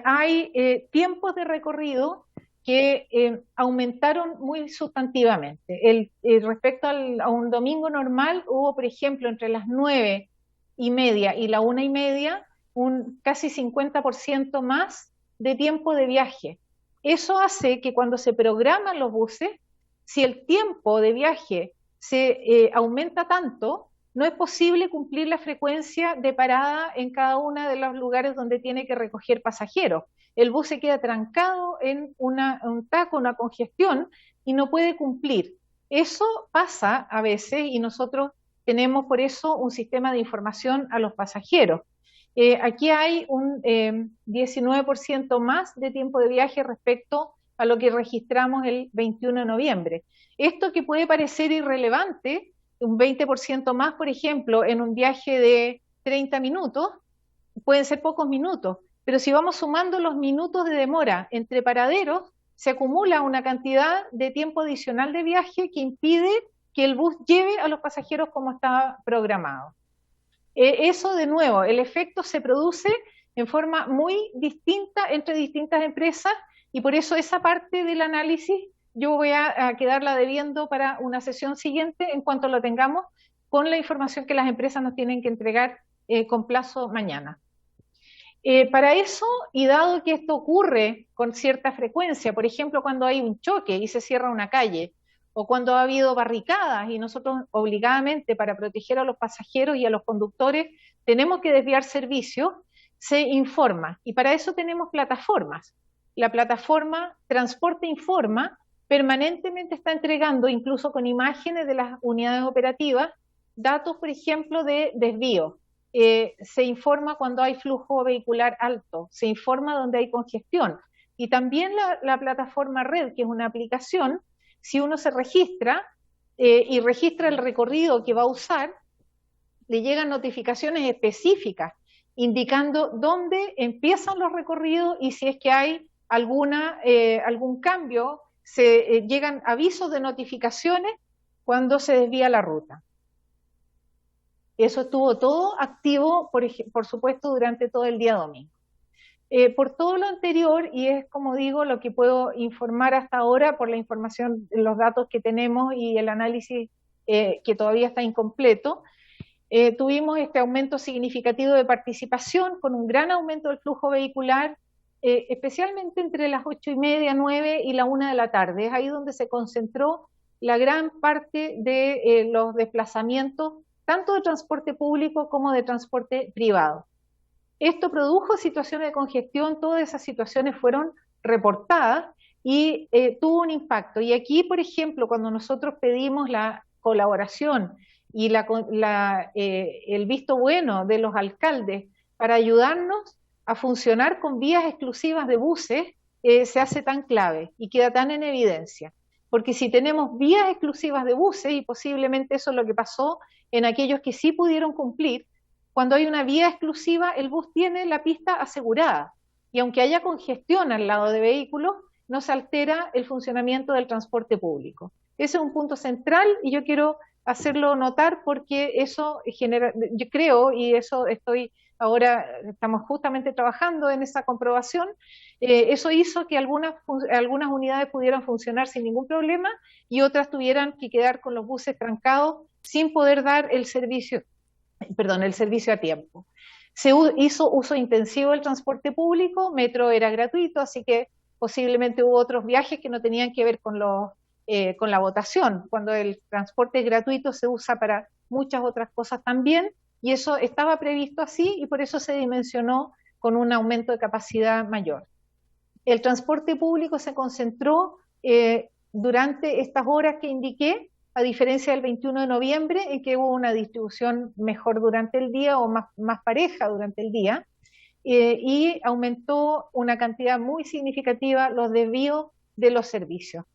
Hay tiempos de recorrido que aumentaron muy sustantivamente. Respecto a un domingo normal, hubo, por ejemplo, entre las 9:30 y la 1:30, un casi 50% más de tiempo de viaje. Eso hace que cuando se programan los buses, si el tiempo de viaje se aumenta tanto, no es posible cumplir la frecuencia de parada en cada uno de los lugares donde tiene que recoger pasajeros. El bus se queda trancado en un taco, una congestión, y no puede cumplir. Eso pasa a veces y nosotros tenemos por eso un sistema de información a los pasajeros. Aquí hay un 19% más de tiempo de viaje respecto a lo que registramos el 21 de noviembre. Esto que puede parecer irrelevante, un 20% más, por ejemplo, en un viaje de 30 minutos, pueden ser pocos minutos, pero si vamos sumando los minutos de demora entre paraderos, se acumula una cantidad de tiempo adicional de viaje que impide que el bus lleve a los pasajeros como estaba programado. Eso, de nuevo, el efecto se produce en forma muy distinta entre distintas empresas y por eso esa parte del análisis yo voy a quedarla debiendo para una sesión siguiente en cuanto lo tengamos con la información que las empresas nos tienen que entregar con plazo mañana. Para eso, y dado que esto ocurre con cierta frecuencia, por ejemplo, cuando hay un choque y se cierra una calle, o cuando ha habido barricadas y nosotros obligadamente para proteger a los pasajeros y a los conductores tenemos que desviar servicios, se informa. Y para eso tenemos plataformas. La plataforma Transporte Informa permanentemente está entregando, incluso con imágenes de las unidades operativas, datos, por ejemplo, de desvío. Se informa cuando hay flujo vehicular alto, se informa donde hay congestión. Y también la plataforma Red, que es una aplicación, si uno se registra y registra el recorrido que va a usar, le llegan notificaciones específicas indicando dónde empiezan los recorridos y si es que hay algún cambio, llegan avisos de notificaciones cuando se desvía la ruta. Eso estuvo todo activo, por supuesto, durante todo el día domingo. Por todo lo anterior, y es como digo, lo que puedo informar hasta ahora por la información, los datos que tenemos y el análisis que todavía está incompleto, tuvimos este aumento significativo de participación con un gran aumento del flujo vehicular, especialmente entre las 8:30, 9 y la 1 de la tarde. Es ahí donde se concentró la gran parte de los desplazamientos, tanto de transporte público como de transporte privado. Esto produjo situaciones de congestión, todas esas situaciones fueron reportadas y tuvo un impacto. Y aquí, por ejemplo, cuando nosotros pedimos la colaboración y el visto bueno de los alcaldes para ayudarnos a funcionar con vías exclusivas de buses, se hace tan clave y queda tan en evidencia. Porque si tenemos vías exclusivas de buses, y posiblemente eso es lo que pasó en aquellos que sí pudieron cumplir, cuando hay una vía exclusiva, el bus tiene la pista asegurada. Y aunque haya congestión al lado de vehículos, no se altera el funcionamiento del transporte público. Ese es un punto central y yo quiero hacerlo notar porque eso genera, yo creo, y eso estamos justamente trabajando en esa comprobación, eso hizo que algunas unidades pudieran funcionar sin ningún problema y otras tuvieran que quedar con los buses trancados sin poder dar el servicio a tiempo. Se hizo uso intensivo del transporte público, Metro era gratuito, así que posiblemente hubo otros viajes que no tenían que ver con la votación. Cuando el transporte es gratuito se usa para muchas otras cosas también, y eso estaba previsto así y por eso se dimensionó con un aumento de capacidad mayor. El transporte público se concentró durante estas horas que indiqué, a diferencia del 21 de noviembre, en que hubo una distribución mejor durante el día o más pareja durante el día, y aumentó una cantidad muy significativa los desvíos de los servicios.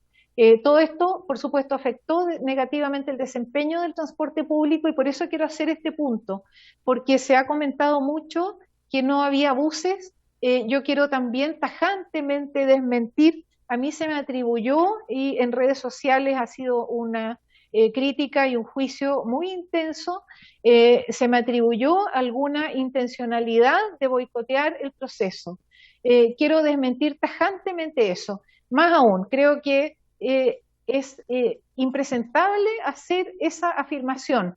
Todo esto, por supuesto, afectó negativamente el desempeño del transporte público y por eso quiero hacer este punto, porque se ha comentado mucho que no había buses. Yo quiero también tajantemente desmentir. A mí se me atribuyó, y en redes sociales ha sido una crítica y un juicio muy intenso, se me atribuyó alguna intencionalidad de boicotear el proceso. Quiero desmentir tajantemente eso. Más aún, creo que es impresentable hacer esa afirmación.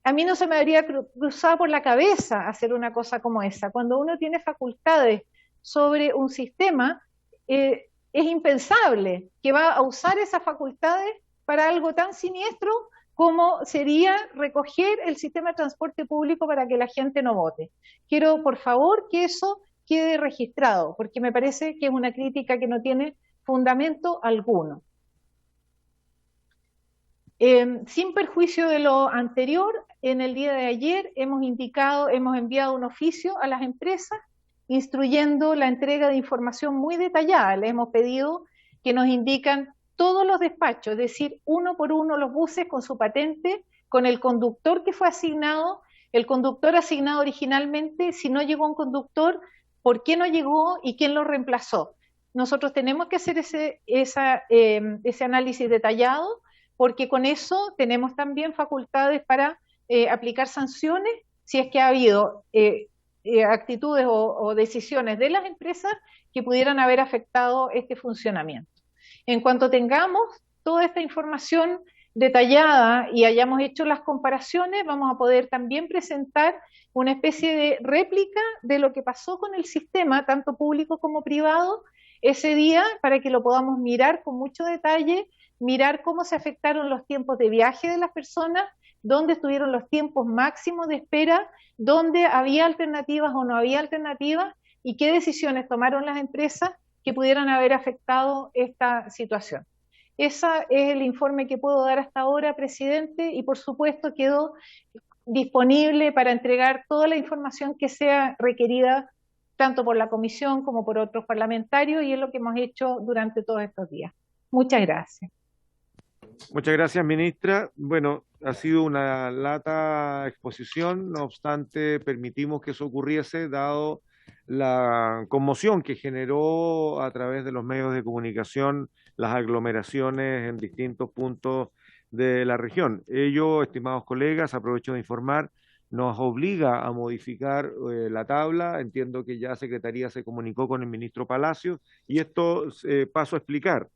A mí no se me habría cruzado por la cabeza hacer una cosa como esa. Cuando uno tiene facultades sobre un sistema, es impensable que va a usar esas facultades para algo tan siniestro como sería recoger el sistema de transporte público para que la gente no vote. Quiero, por favor, que eso quede registrado, porque me parece que es una crítica que no tiene fundamento alguno. Sin perjuicio de lo anterior, en el día de ayer hemos enviado un oficio a las empresas instruyendo la entrega de información muy detallada. Les hemos pedido que nos indican todos los despachos, es decir, uno por uno los buses con su patente, con el conductor que fue asignado, el conductor asignado originalmente, si no llegó un conductor, por qué no llegó y quién lo reemplazó. Nosotros tenemos que hacer ese análisis detallado, porque con eso tenemos también facultades para aplicar sanciones si es que ha habido actitudes o decisiones de las empresas que pudieran haber afectado este funcionamiento. En cuanto tengamos toda esta información detallada y hayamos hecho las comparaciones, vamos a poder también presentar una especie de réplica de lo que pasó con el sistema, tanto público como privado, ese día, para que lo podamos mirar con mucho detalle mirar cómo se afectaron los tiempos de viaje de las personas, dónde estuvieron los tiempos máximos de espera, dónde había alternativas o no había alternativas, y qué decisiones tomaron las empresas que pudieran haber afectado esta situación. Ese es el informe que puedo dar hasta ahora, presidente, y por supuesto quedo disponible para entregar toda la información que sea requerida tanto por la comisión como por otros parlamentarios, y es lo que hemos hecho durante todos estos días. Muchas gracias. Muchas gracias, ministra. Bueno, ha sido una lata exposición, no obstante, permitimos que eso ocurriese, dado la conmoción que generó a través de los medios de comunicación las aglomeraciones en distintos puntos de la región. Ello, estimados colegas, aprovecho de informar, nos obliga a modificar la tabla. Entiendo que ya Secretaría se comunicó con el ministro Palacios, y esto paso a explicar.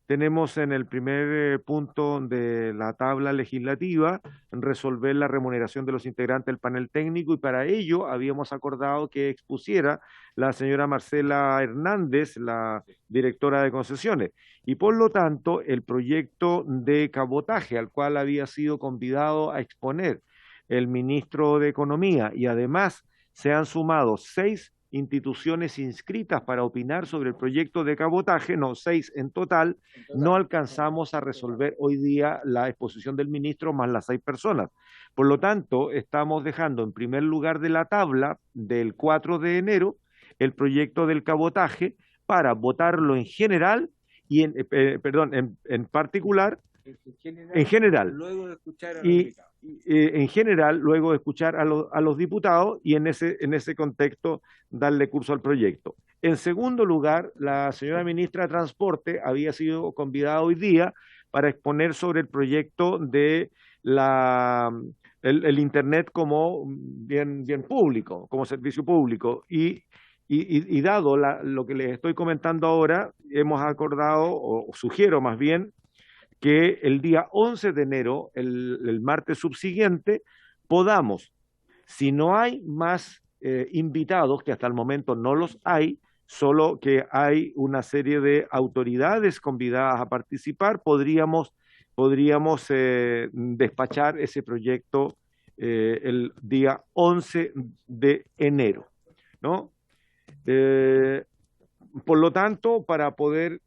Tenemos en el primer punto de la tabla legislativa resolver la remuneración de los integrantes del panel técnico, y para ello habíamos acordado que expusiera la señora Marcela Hernández, la directora de concesiones, y por lo tanto el proyecto de cabotaje al cual había sido convidado a exponer el ministro de Economía, y además se han sumado 6 instituciones inscritas para opinar sobre el proyecto de cabotaje, no, 6 en total, no alcanzamos a resolver hoy día la exposición del ministro más las 6 personas. Por lo tanto, estamos dejando en primer lugar de la tabla del 4 de enero el proyecto del cabotaje para votarlo en general y en particular, en general, luego de escuchar a los y invitados. en general, luego de escuchar a los diputados, y en ese contexto darle curso al proyecto. En segundo lugar, la señora ministra de Transporte había sido convidada hoy día para exponer sobre el proyecto de el Internet como bien público, como servicio público. Y dado lo que les estoy comentando ahora, hemos acordado, o sugiero más bien, que el día 11 de enero, el martes subsiguiente, podamos, si no hay más invitados, que hasta el momento no los hay, solo que hay una serie de autoridades convidadas a participar, podríamos despachar ese proyecto el día 11 de enero, ¿no? Por lo tanto, para poder,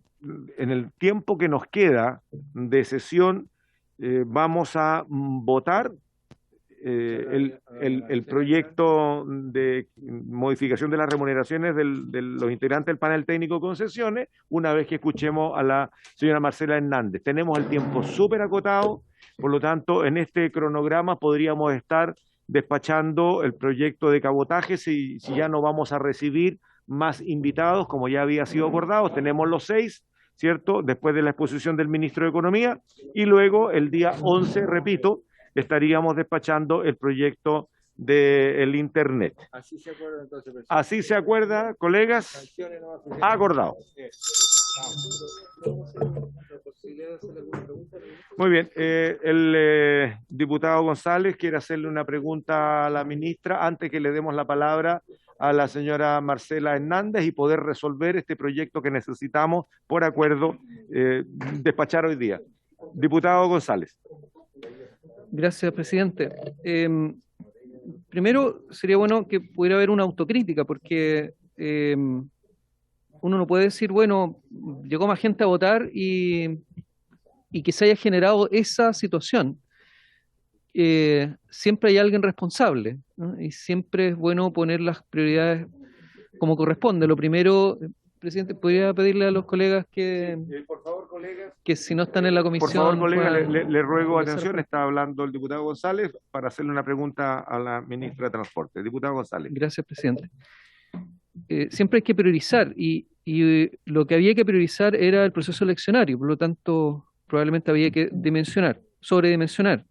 en el tiempo que nos queda de sesión, vamos a votar el proyecto de modificación de las remuneraciones de los integrantes del panel técnico de concesiones, una vez que escuchemos a la señora Marcela Hernández. Tenemos el tiempo súper acotado, por lo tanto, en este cronograma podríamos estar despachando el proyecto de cabotaje si ya no vamos a recibir más invitados, como ya había sido acordado. Tenemos los 6, ¿cierto?, después de la exposición del ministro de Economía, y luego el día 11, repito, estaríamos despachando el proyecto del Internet. Así se acuerda entonces, presidente. Así se acuerda, colegas. Sanciones no va a presidente. Acordado. Muy bien, el diputado González quiere hacerle una pregunta a la ministra antes que le demos la palabra a la señora Marcela Hernández y poder resolver este proyecto que necesitamos por acuerdo despachar hoy día. Diputado González. Gracias, presidente. Primero, sería bueno que pudiera haber una autocrítica, porque uno no puede decir, bueno, llegó más gente a votar y que se haya generado esa situación. Siempre hay alguien responsable, ¿no? Y siempre es bueno poner las prioridades como corresponde. Lo primero, presidente, podría pedirle a los colegas Por favor, colegas. que si no están en la comisión... Por favor, colega, puedan le ruego conversar. atención. Está hablando el diputado González para hacerle una pregunta a la ministra de Transporte. Diputado González. Gracias, presidente. Siempre hay que priorizar, y lo que había que priorizar era el proceso eleccionario, por lo tanto, probablemente había que sobredimensionar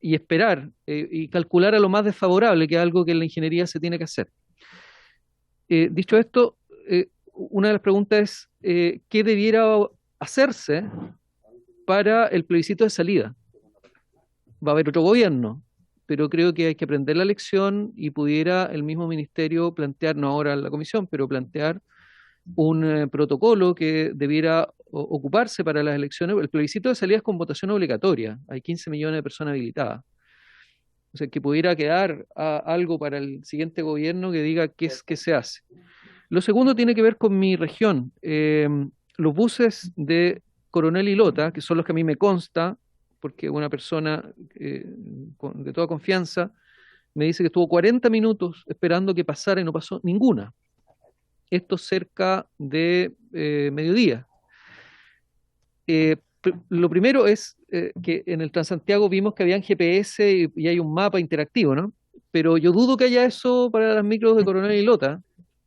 y esperar y calcular a lo más desfavorable, que es algo que en la ingeniería se tiene que hacer. Dicho esto, una de las preguntas es ¿qué debiera hacerse para el plebiscito de salida? Va a haber otro gobierno, pero creo que hay que aprender la lección, y pudiera el mismo ministerio plantear, no ahora en la comisión, pero plantear un protocolo que debiera ocuparse para las elecciones. El plebiscito de salida es con votación obligatoria, hay 15 millones de personas habilitadas. O sea, que pudiera quedar algo para el siguiente gobierno que diga qué se hace. Lo segundo tiene que ver con mi región. Los buses de Coronel y Lota, que son los que a mí me consta, porque una persona de toda confianza me dice que estuvo 40 minutos esperando que pasara y no pasó ninguna. Esto cerca de mediodía. Lo primero es que en el Transantiago vimos que habían GPS y hay un mapa interactivo, ¿no? Pero yo dudo que haya eso para las micros de Coronel y Lota.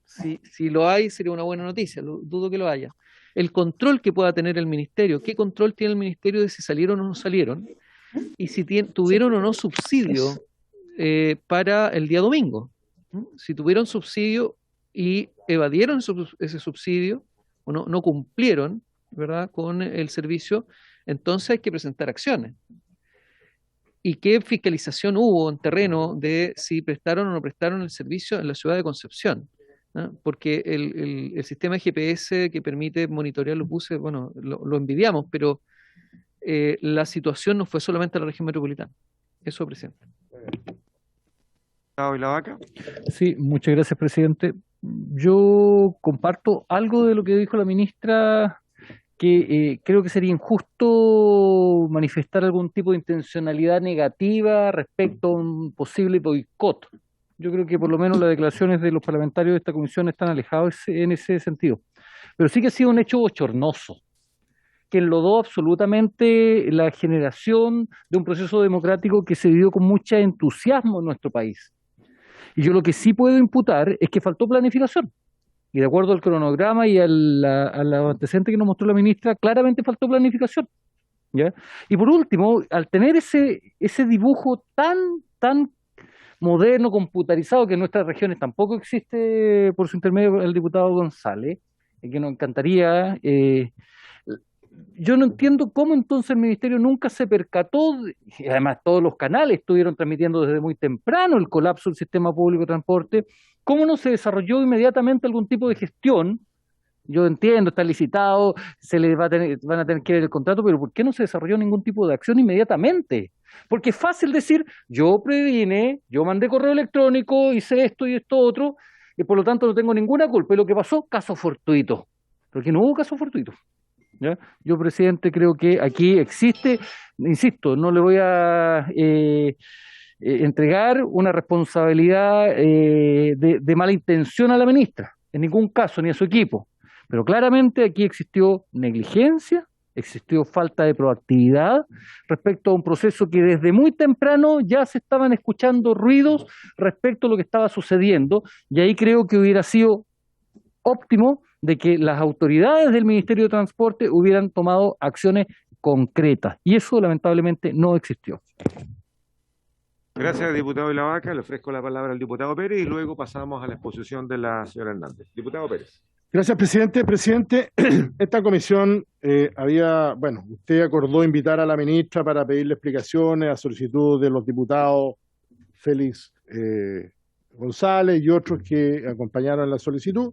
Si lo hay, sería una buena noticia, dudo que lo haya. El control que pueda tener el ministerio, ¿qué control tiene el ministerio de si salieron o no salieron? Y si tuvieron o no subsidio para el día domingo. Si tuvieron subsidio y evadieron ese subsidio o no cumplieron, ¿verdad?, con el servicio, entonces hay que presentar acciones. ¿Y qué fiscalización hubo en terreno de si prestaron o no prestaron el servicio en la ciudad de Concepción? ¿No? Porque el sistema de GPS que permite monitorear los buses, bueno, lo envidiamos, pero la situación no fue solamente en la región metropolitana. Eso, presidente. ¿Y la vaca? Sí, muchas gracias, presidente. Yo comparto algo de lo que dijo la ministra, que creo que sería injusto manifestar algún tipo de intencionalidad negativa respecto a un posible boicot. Yo creo que por lo menos las declaraciones de los parlamentarios de esta comisión están alejados en ese sentido. Pero sí que ha sido un hecho bochornoso, que enlodó absolutamente la generación de un proceso democrático que se vivió con mucho entusiasmo en nuestro país. Y yo lo que sí puedo imputar es que faltó planificación. Y de acuerdo al cronograma y al antecedente que nos mostró la ministra, claramente faltó planificación, ¿ya? Y por último, al tener ese dibujo tan moderno, computarizado, que en nuestras regiones tampoco existe, por su intermedio, el diputado González, que nos encantaría. Yo no entiendo cómo entonces el ministerio nunca se percató, y además todos los canales estuvieron transmitiendo desde muy temprano el colapso del sistema público de transporte, cómo no se desarrolló inmediatamente algún tipo de gestión. Yo entiendo, está licitado, van a tener que ver el contrato, pero ¿por qué no se desarrolló ningún tipo de acción inmediatamente? Porque es fácil decir, yo previne, yo mandé correo electrónico, hice esto y esto otro, y por lo tanto no tengo ninguna culpa. Y lo que pasó, caso fortuito. Porque no hubo caso fortuito, ¿ya? Yo, presidente, creo que aquí existe, insisto, no le voy a entregar una responsabilidad de mala intención a la ministra, en ningún caso, ni a su equipo. Pero claramente aquí existió negligencia, existió falta de proactividad respecto a un proceso que desde muy temprano ya se estaban escuchando ruidos respecto a lo que estaba sucediendo, y ahí creo que hubiera sido óptimo de que las autoridades del Ministerio de Transporte hubieran tomado acciones concretas, y eso lamentablemente no existió. Gracias, diputado de la Vaca. Le ofrezco la palabra al diputado Pérez y luego pasamos a la exposición de la señora Hernández. Diputado Pérez. Gracias, presidente. Presidente, esta comisión usted acordó invitar a la ministra para pedirle explicaciones a solicitud de los diputados Félix González y otros que acompañaron la solicitud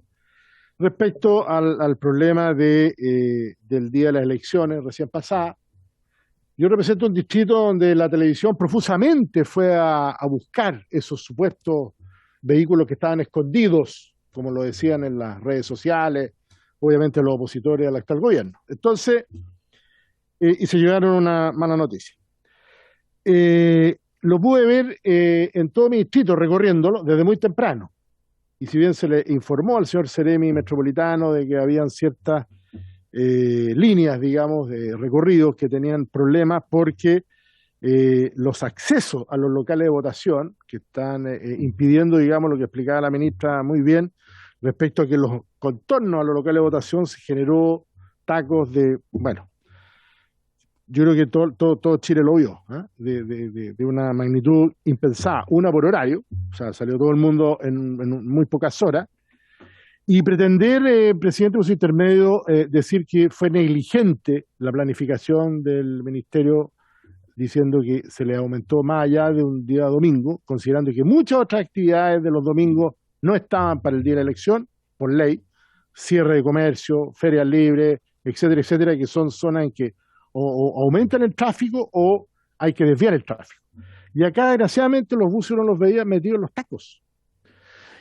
respecto al problema del día de las elecciones recién pasadas. Yo represento un distrito donde la televisión profusamente fue a buscar esos supuestos vehículos que estaban escondidos, como lo decían en las redes sociales, obviamente los opositores al actual gobierno. Entonces, y se llevaron una mala noticia. Lo pude ver en todo mi distrito, recorriéndolo desde muy temprano. Y si bien se le informó al señor Seremi Metropolitano de que habían ciertas líneas, digamos, de recorridos que tenían problemas porque los accesos a los locales de votación, que están impidiendo, digamos, lo que explicaba la ministra muy bien, respecto a que los contornos a los locales de votación se generó tacos yo creo que todo Chile lo vio, de una magnitud impensada, una por horario, o sea, salió todo el mundo en muy pocas horas, y pretender, presidente, por su intermedio, decir que fue negligente la planificación del ministerio, diciendo que se le aumentó más allá de un día domingo, considerando que muchas otras actividades de los domingos no estaban para el día de la elección, por ley, cierre de comercio, ferias libres, etcétera, etcétera, que son zonas en que o aumentan el tráfico o hay que desviar el tráfico. Y acá, desgraciadamente, los buses uno los veía metidos en los tacos.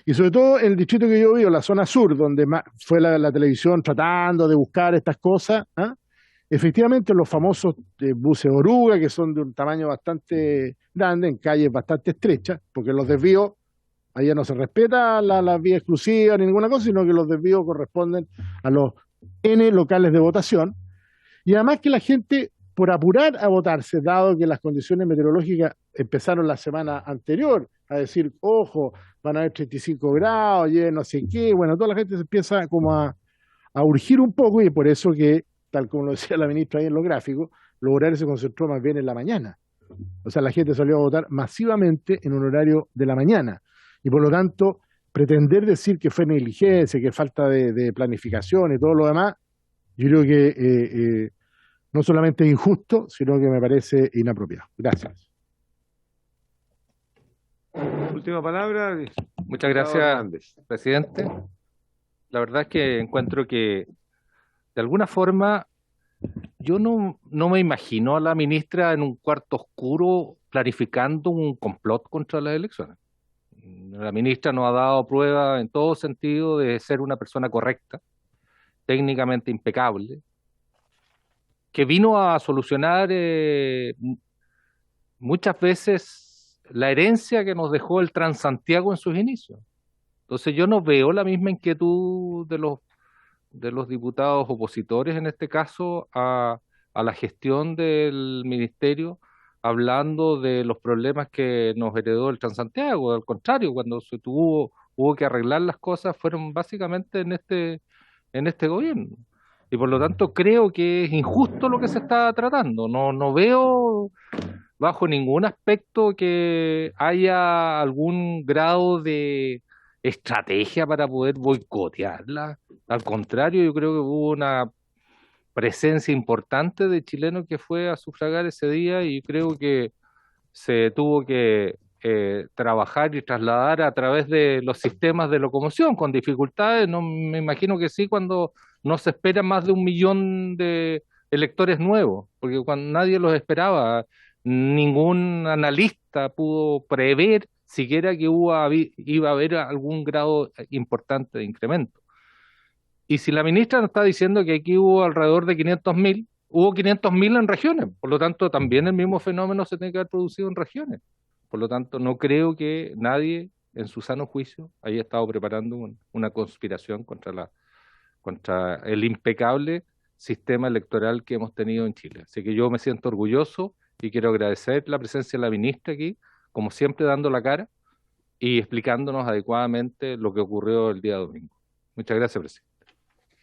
Y sobre todo en el distrito que yo vivo, la zona sur, donde fue la televisión tratando de buscar estas cosas, ¿ah? Efectivamente, los famosos buses oruga, que son de un tamaño bastante grande, en calles bastante estrechas, porque los desvíos, allá no se respeta la vía exclusiva ni ninguna cosa, sino que los desvíos corresponden a los N locales de votación. Y además que la gente, por apurar a votarse, dado que las condiciones meteorológicas empezaron la semana anterior a decir, ojo, van a haber 35 grados, no sé qué, bueno, toda la gente se empieza como a urgir un poco, y por eso que, tal como lo decía la ministra ahí en los gráficos, los horarios se concentró más bien en la mañana. O sea, la gente salió a votar masivamente en un horario de la mañana. Y por lo tanto, pretender decir que fue negligencia, que falta de planificación y todo lo demás, yo creo que no solamente es injusto, sino que me parece inapropiado. Gracias. Última palabra. Muchas gracias, presidente. La verdad es que encuentro que, de alguna forma, yo no me imagino a la ministra en un cuarto oscuro planificando un complot contra las elecciones. La ministra nos ha dado prueba en todo sentido de ser una persona correcta, técnicamente impecable, que vino a solucionar muchas veces la herencia que nos dejó el Transantiago en sus inicios. Entonces yo no veo la misma inquietud de los diputados opositores, en este caso, a la gestión del ministerio, hablando de los problemas que nos heredó el Transantiago. Al contrario, cuando hubo que arreglar las cosas, fueron básicamente en este gobierno. Y por lo tanto creo que es injusto lo que se está tratando. No veo bajo ningún aspecto que haya algún grado de estrategia para poder boicotearla. Al contrario, yo creo que hubo una presencia importante de chilenos que fue a sufragar ese día, y creo que se tuvo que trabajar y trasladar a través de los sistemas de locomoción con dificultades. No me imagino que sí, cuando no se espera más de 1 millón de electores nuevos, porque cuando nadie los esperaba, ningún analista pudo prever siquiera que iba a haber algún grado importante de incremento. Y si la ministra nos está diciendo que aquí hubo alrededor de 500.000, hubo 500.000 en regiones, por lo tanto también el mismo fenómeno se tiene que haber producido en regiones. Por lo tanto, no creo que nadie en su sano juicio haya estado preparando una conspiración contra el impecable sistema electoral que hemos tenido en Chile. Así que yo me siento orgulloso y quiero agradecer la presencia de la ministra aquí, como siempre dando la cara y explicándonos adecuadamente lo que ocurrió el día domingo. Muchas gracias, presidente.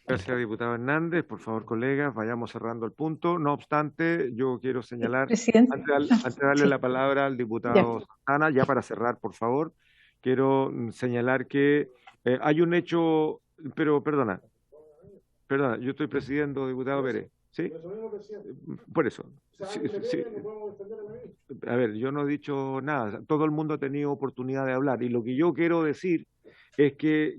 Gracias, diputado Hernández. Por favor, colegas, vayamos cerrando el punto. No obstante, yo quiero señalar, antes de darle la palabra al diputado Santana, ya para cerrar, por favor, quiero señalar que hay un hecho, pero perdona, yo estoy presidiendo, diputado Pérez, ¿sí? Por eso. Sí. A ver, yo no he dicho nada, todo el mundo ha tenido oportunidad de hablar, y lo que yo quiero decir es que,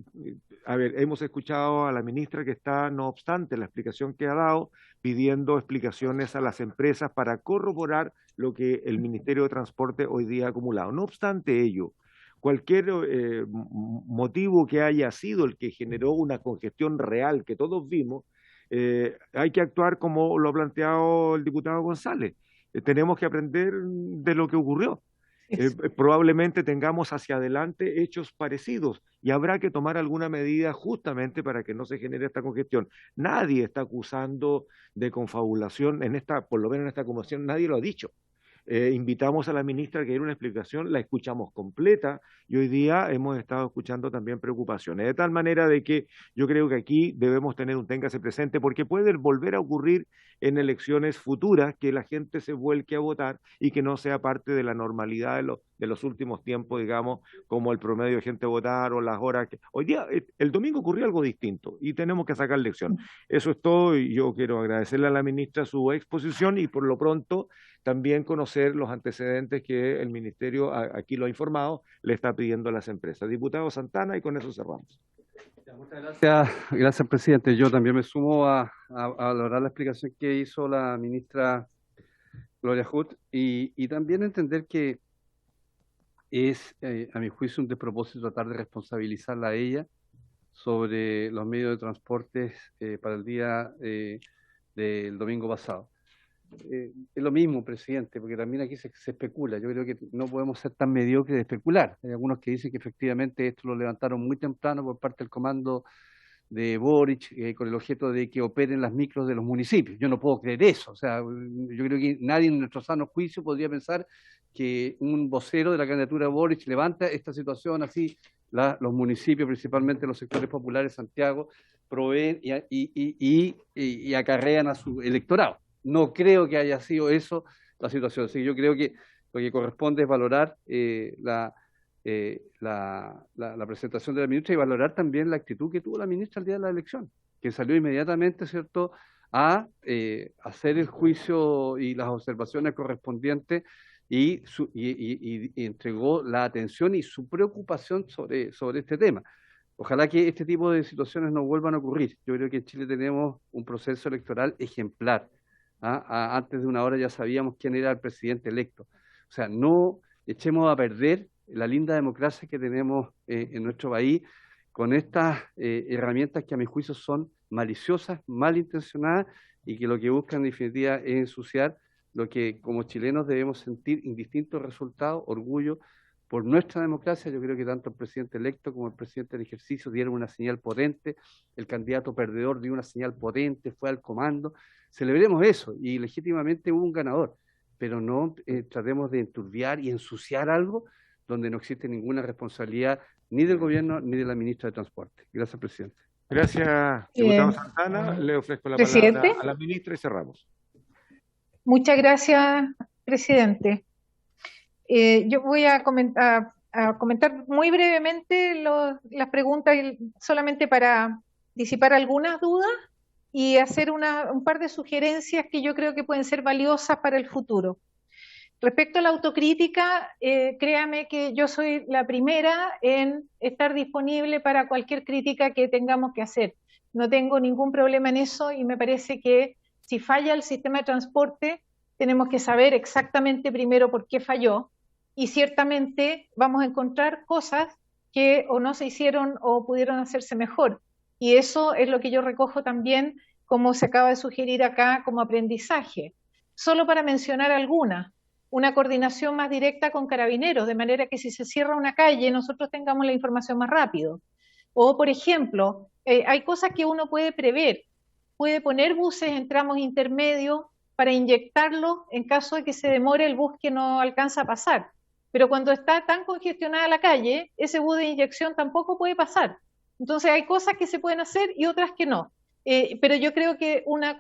a ver, hemos escuchado a la ministra que está, no obstante, la explicación que ha dado, pidiendo explicaciones a las empresas para corroborar lo que el Ministerio de Transporte hoy día ha acumulado. No obstante ello, cualquier motivo que haya sido el que generó una congestión real que todos vimos, hay que actuar como lo ha planteado el diputado González. Tenemos que aprender de lo que ocurrió. Probablemente tengamos hacia adelante hechos parecidos y habrá que tomar alguna medida justamente para que no se genere esta congestión. Nadie está acusando de confabulación por lo menos en esta conversación, nadie lo ha dicho. Invitamos a la ministra a que diera una explicación, la escuchamos completa, y hoy día hemos estado escuchando también preocupaciones, de tal manera de que yo creo que aquí debemos tener un téngase presente, porque puede volver a ocurrir en elecciones futuras que la gente se vuelque a votar y que no sea parte de la normalidad de los últimos tiempos, digamos, como el promedio de gente votar o las horas que... Hoy día, el domingo ocurrió algo distinto y tenemos que sacar lección. Eso es todo, y yo quiero agradecerle a la ministra su exposición, y por lo pronto también conocer los antecedentes que el ministerio, aquí lo ha informado, le está pidiendo a las empresas. Diputado Santana, y con eso cerramos. Muchas gracias, presidente. Yo también me sumo a valorar la explicación que hizo la ministra Gloria Hood y también entender que es, a mi juicio, un despropósito tratar de responsabilizarla a ella sobre los medios de transporte para el día del domingo pasado. Es lo mismo, presidente, porque también aquí se especula. Yo creo que no podemos ser tan mediocres de especular. Hay algunos que dicen que efectivamente esto lo levantaron muy temprano por parte del comando de Boric con el objeto de que operen las micros de los municipios. Yo no puedo creer eso. O sea, yo creo que nadie en nuestro sano juicio podría pensar que un vocero de la candidatura de Boric levanta esta situación así. Los municipios, principalmente los sectores populares de Santiago, proveen y acarrean a su electorado. No creo que haya sido eso la situación. Así que yo creo que lo que corresponde es valorar la presentación de la ministra y valorar también la actitud que tuvo la ministra el día de la elección, que salió inmediatamente, ¿cierto?, a hacer el juicio y las observaciones correspondientes y entregó la atención y su preocupación sobre este tema. Ojalá que este tipo de situaciones no vuelvan a ocurrir. Yo creo que en Chile tenemos un proceso electoral ejemplar. Antes de una hora ya sabíamos quién era el presidente electo. O sea, no echemos a perder la linda democracia que tenemos en nuestro país con estas herramientas que a mi juicio son maliciosas, malintencionadas y que lo que buscan en definitiva es ensuciar lo que como chilenos debemos sentir indistintos resultados, orgullo por nuestra democracia. Yo creo que tanto el presidente electo como el presidente en ejercicio dieron una señal potente, el candidato perdedor dio una señal potente, fue al comando. Celebremos eso y legítimamente hubo un ganador, pero no tratemos de enturbiar y ensuciar algo donde no existe ninguna responsabilidad ni del gobierno ni de la ministra de Transporte. Gracias, presidente. Gracias, diputado Santana. Le ofrezco la ¿Presidente? palabra a la ministra y cerramos. Muchas gracias, presidente. Yo voy a comentar muy brevemente las preguntas solamente para disipar algunas dudas y hacer un par de sugerencias que yo creo que pueden ser valiosas para el futuro. Respecto a la autocrítica, créame que yo soy la primera en estar disponible para cualquier crítica que tengamos que hacer. No tengo ningún problema en eso y me parece que si falla el sistema de transporte, tenemos que saber exactamente primero por qué falló y ciertamente vamos a encontrar cosas que o no se hicieron o pudieron hacerse mejor. Y eso es lo que yo recojo también, como se acaba de sugerir acá, como aprendizaje. Solo para mencionar algunas. Una coordinación más directa con carabineros, de manera que si se cierra una calle, nosotros tengamos la información más rápido. O, por ejemplo, hay cosas que uno puede prever. Puede poner buses en tramos intermedios para inyectarlos en caso de que se demore el bus que no alcanza a pasar. Pero cuando está tan congestionada la calle, ese bus de inyección tampoco puede pasar. Entonces hay cosas que se pueden hacer y otras que no. Pero yo creo que una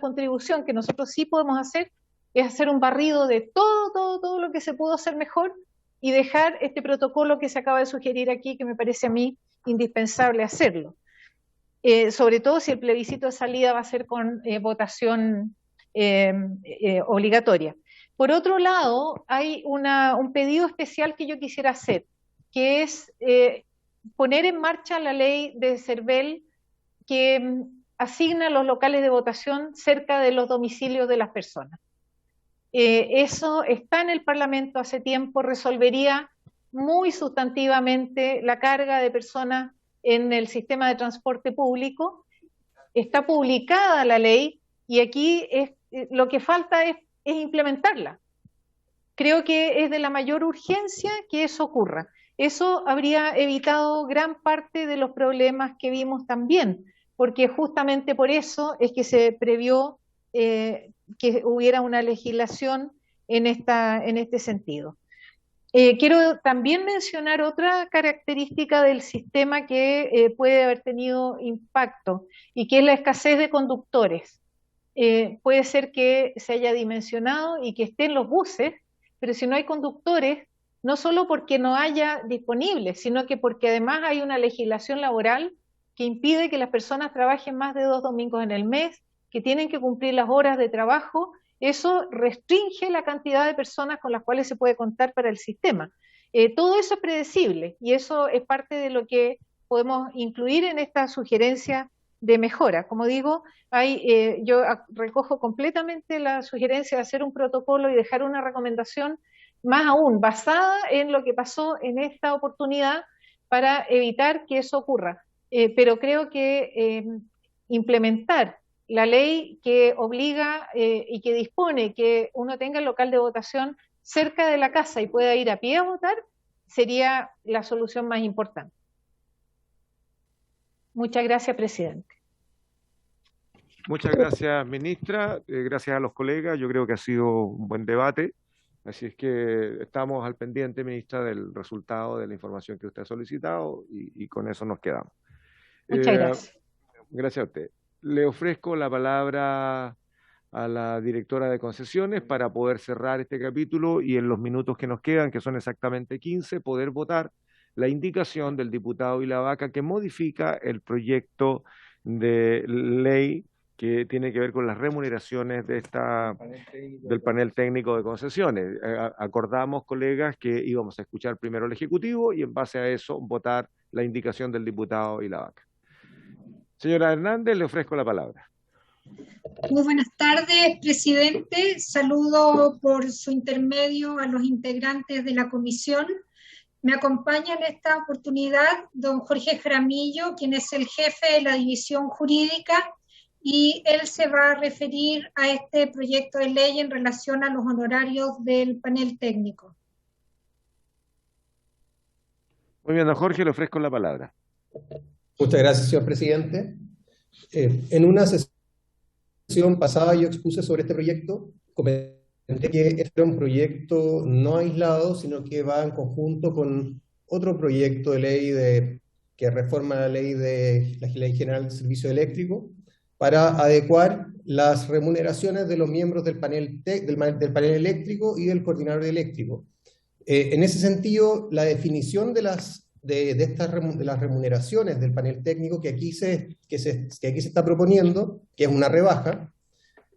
contribución que nosotros sí podemos hacer es hacer un barrido de todo lo que se pudo hacer mejor y dejar este protocolo que se acaba de sugerir aquí, que me parece a mí indispensable hacerlo. Sobre todo si el plebiscito de salida va a ser con votación obligatoria. Por otro lado, hay un pedido especial que yo quisiera hacer, que es poner en marcha la ley de CERVEL que asigna los locales de votación cerca de los domicilios de las personas. Eso está en el Parlamento hace tiempo, resolvería muy sustantivamente la carga de personas en el sistema de transporte público. Está publicada la ley y aquí lo que falta es implementarla. Creo que es de la mayor urgencia que eso ocurra. Eso habría evitado gran parte de los problemas que vimos también, porque justamente por eso es que se previó que hubiera una legislación en este sentido. Quiero también mencionar otra característica del sistema que puede haber tenido impacto y que es la escasez de conductores. Puede ser que se haya dimensionado y que estén los buses, pero si no hay conductores, no solo porque no haya disponibles, sino que porque además hay una legislación laboral que impide que las personas trabajen más de 2 domingos en el mes, que tienen que cumplir las horas de trabajo. Eso restringe la cantidad de personas con las cuales se puede contar para el sistema. Todo eso es predecible y eso es parte de lo que podemos incluir en esta sugerencia de mejora. Como digo, yo recojo completamente la sugerencia de hacer un protocolo y dejar una recomendación, más aún basada en lo que pasó en esta oportunidad, para evitar que eso ocurra. Pero creo que implementar la ley que obliga y que dispone que uno tenga el local de votación cerca de la casa y pueda ir a pie a votar, sería la solución más importante. Muchas gracias, presidente. Muchas gracias, ministra. Gracias a los colegas. Yo creo que ha sido un buen debate. Así es que estamos al pendiente, ministra, del resultado de la información que usted ha solicitado y con eso nos quedamos. Muchas gracias. Gracias a usted. Le ofrezco la palabra a la directora de concesiones para poder cerrar este capítulo y en los minutos que nos quedan, que son exactamente 15, poder votar la indicación del diputado Vilavaca que modifica el proyecto de ley que tiene que ver con las remuneraciones de del panel técnico de concesiones. Acordamos, colegas, que íbamos a escuchar primero al Ejecutivo y en base a eso votar la indicación del diputado Vilavaca. Señora Hernández, le ofrezco la palabra. Muy buenas tardes, presidente. Saludo por su intermedio a los integrantes de la comisión. Me acompaña en esta oportunidad don Jorge Jaramillo, quien es el jefe de la división jurídica, y él se va a referir a este proyecto de ley en relación a los honorarios del panel técnico. Muy bien, don Jorge, le ofrezco la palabra. Muchas gracias, señor presidente. En una sesión pasada yo expuse sobre este proyecto, comenté que este era un proyecto no aislado, sino que va en conjunto con otro proyecto de ley que reforma la ley general de servicio eléctrico para adecuar las remuneraciones de los miembros del panel eléctrico y del coordinador eléctrico. En ese sentido, la definición de las remuneraciones del panel técnico que aquí se está proponiendo, que es una rebaja,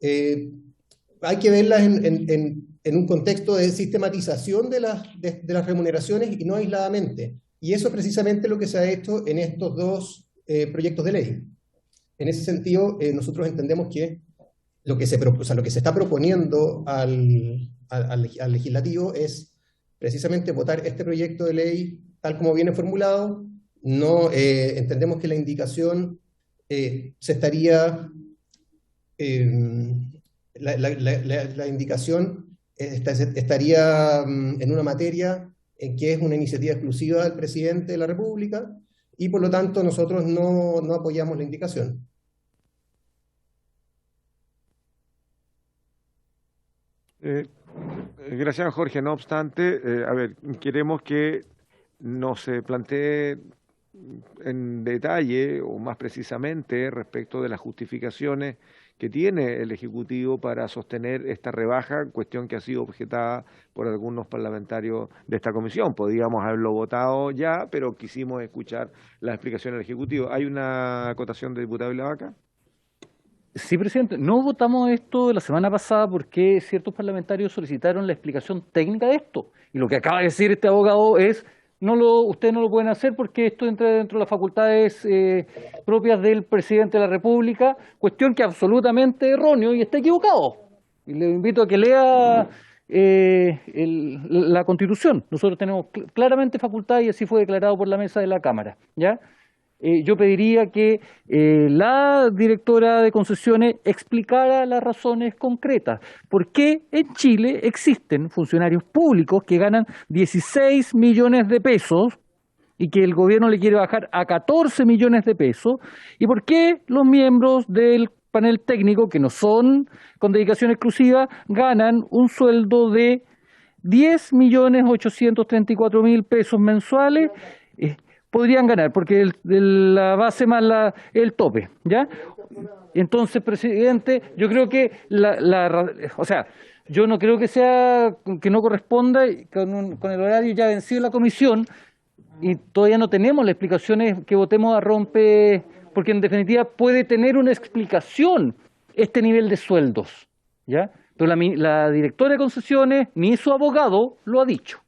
hay que verlas en un contexto de sistematización de las remuneraciones y no aisladamente. Y eso es precisamente lo que se ha hecho en estos dos proyectos de ley. En ese sentido, nosotros entendemos que lo que se está proponiendo al legislativo es precisamente votar este proyecto de ley tal como viene formulado. No entendemos que la indicación la indicación estaría en una materia en que es una iniciativa exclusiva del presidente de la República y por lo tanto nosotros no apoyamos la indicación. Gracias, Jorge. No obstante, queremos que nos plantee en detalle o más precisamente respecto de las justificaciones que tiene el Ejecutivo para sostener esta rebaja, cuestión que ha sido objetada por algunos parlamentarios de esta comisión. Podíamos haberlo votado ya, pero quisimos escuchar la explicación del Ejecutivo. ¿Hay una acotación del diputado Vilavaca? Sí, presidente. No votamos esto la semana pasada porque ciertos parlamentarios solicitaron la explicación técnica de esto. Y lo que acaba de decir este abogado es, ustedes no lo pueden hacer porque esto entra dentro de las facultades propias del presidente de la República, cuestión que es absolutamente erróneo y está equivocado. Y le invito a que lea la Constitución. Nosotros tenemos claramente facultad y así fue declarado por la mesa de la Cámara, ¿ya? Yo pediría que la directora de concesiones explicara las razones concretas. ¿Por qué en Chile existen funcionarios públicos que ganan 16 millones de pesos y que el gobierno le quiere bajar a 14 millones de pesos? ¿Y por qué los miembros del panel técnico, que no son con dedicación exclusiva, ganan un sueldo de 10.834.000 pesos mensuales? Podrían ganar, porque la base más el tope, ¿ya? Entonces, presidente, yo creo que yo no creo que no corresponda con el horario ya vencido de la comisión y todavía no tenemos las explicaciones que votemos a rompe, porque en definitiva puede tener una explicación este nivel de sueldos, ¿ya? Pero la directora de concesiones ni su abogado lo ha dicho.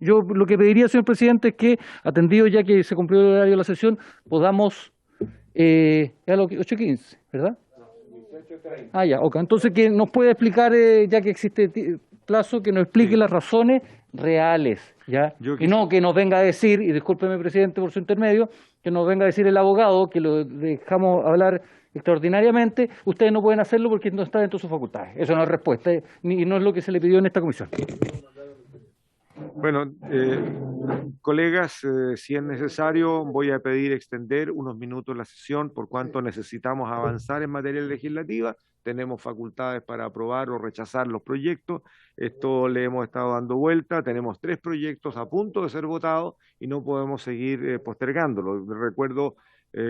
Yo lo que pediría, señor presidente, es que, atendido ya que se cumplió el horario de la sesión, podamos, a las 8:15, ¿verdad? Ah, ya, ok. Entonces, que nos pueda explicar, ya que existe plazo, que nos explique las razones reales, ¿ya? Y no que nos venga a decir, y discúlpeme, presidente, por su intermedio, que nos venga a decir el abogado, que lo dejamos hablar extraordinariamente, ustedes no pueden hacerlo porque no está dentro de sus facultades. Eso no es respuesta, ni no es lo que se le pidió en esta comisión. Bueno, colegas, si es necesario, voy a pedir extender unos minutos la sesión por cuanto necesitamos avanzar en materia legislativa. Tenemos facultades para aprobar o rechazar los proyectos. Esto le hemos estado dando vuelta. Tenemos 3 proyectos a punto de ser votados y no podemos seguir postergándolo. Recuerdo,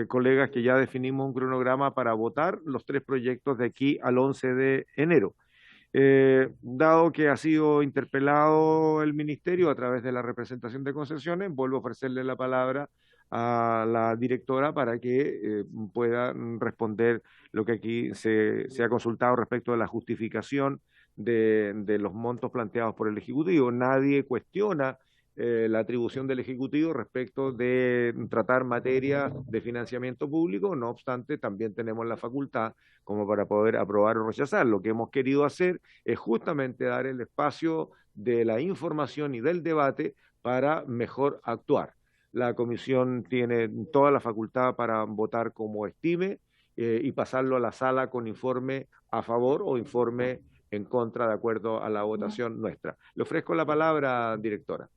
colegas, que ya definimos un cronograma para votar los 3 proyectos de aquí al 11 de enero. Dado que ha sido interpelado el ministerio a través de la representación de concesiones, vuelvo a ofrecerle la palabra a la directora para que pueda responder lo que aquí se ha consultado respecto de la justificación de los montos planteados por el Ejecutivo. Nadie cuestiona la atribución del Ejecutivo respecto de tratar materia de financiamiento público, no obstante, también tenemos la facultad como para poder aprobar o rechazar. Lo que hemos querido hacer es justamente dar el espacio de la información y del debate para mejor actuar. La comisión tiene toda la facultad para votar como estime y pasarlo a la sala con informe a favor o informe en contra de acuerdo a la votación nuestra. Le ofrezco la palabra, directora.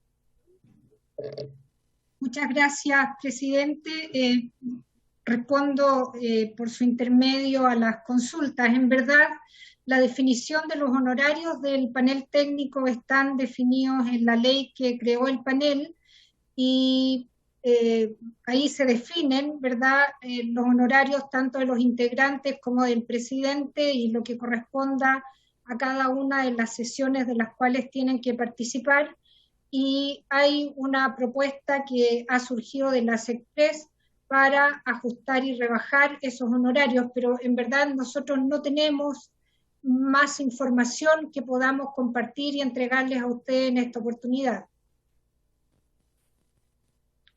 Muchas gracias, presidente. Respondo por su intermedio a las consultas. En verdad, la definición de los honorarios del panel técnico están definidos en la ley que creó el panel y ahí se definen, ¿verdad?, los honorarios tanto de los integrantes como del presidente y lo que corresponda a cada una de las sesiones de las cuales tienen que participar. Y hay una propuesta que ha surgido de la SECPRES para ajustar y rebajar esos honorarios, pero en verdad nosotros no tenemos más información que podamos compartir y entregarles a ustedes en esta oportunidad.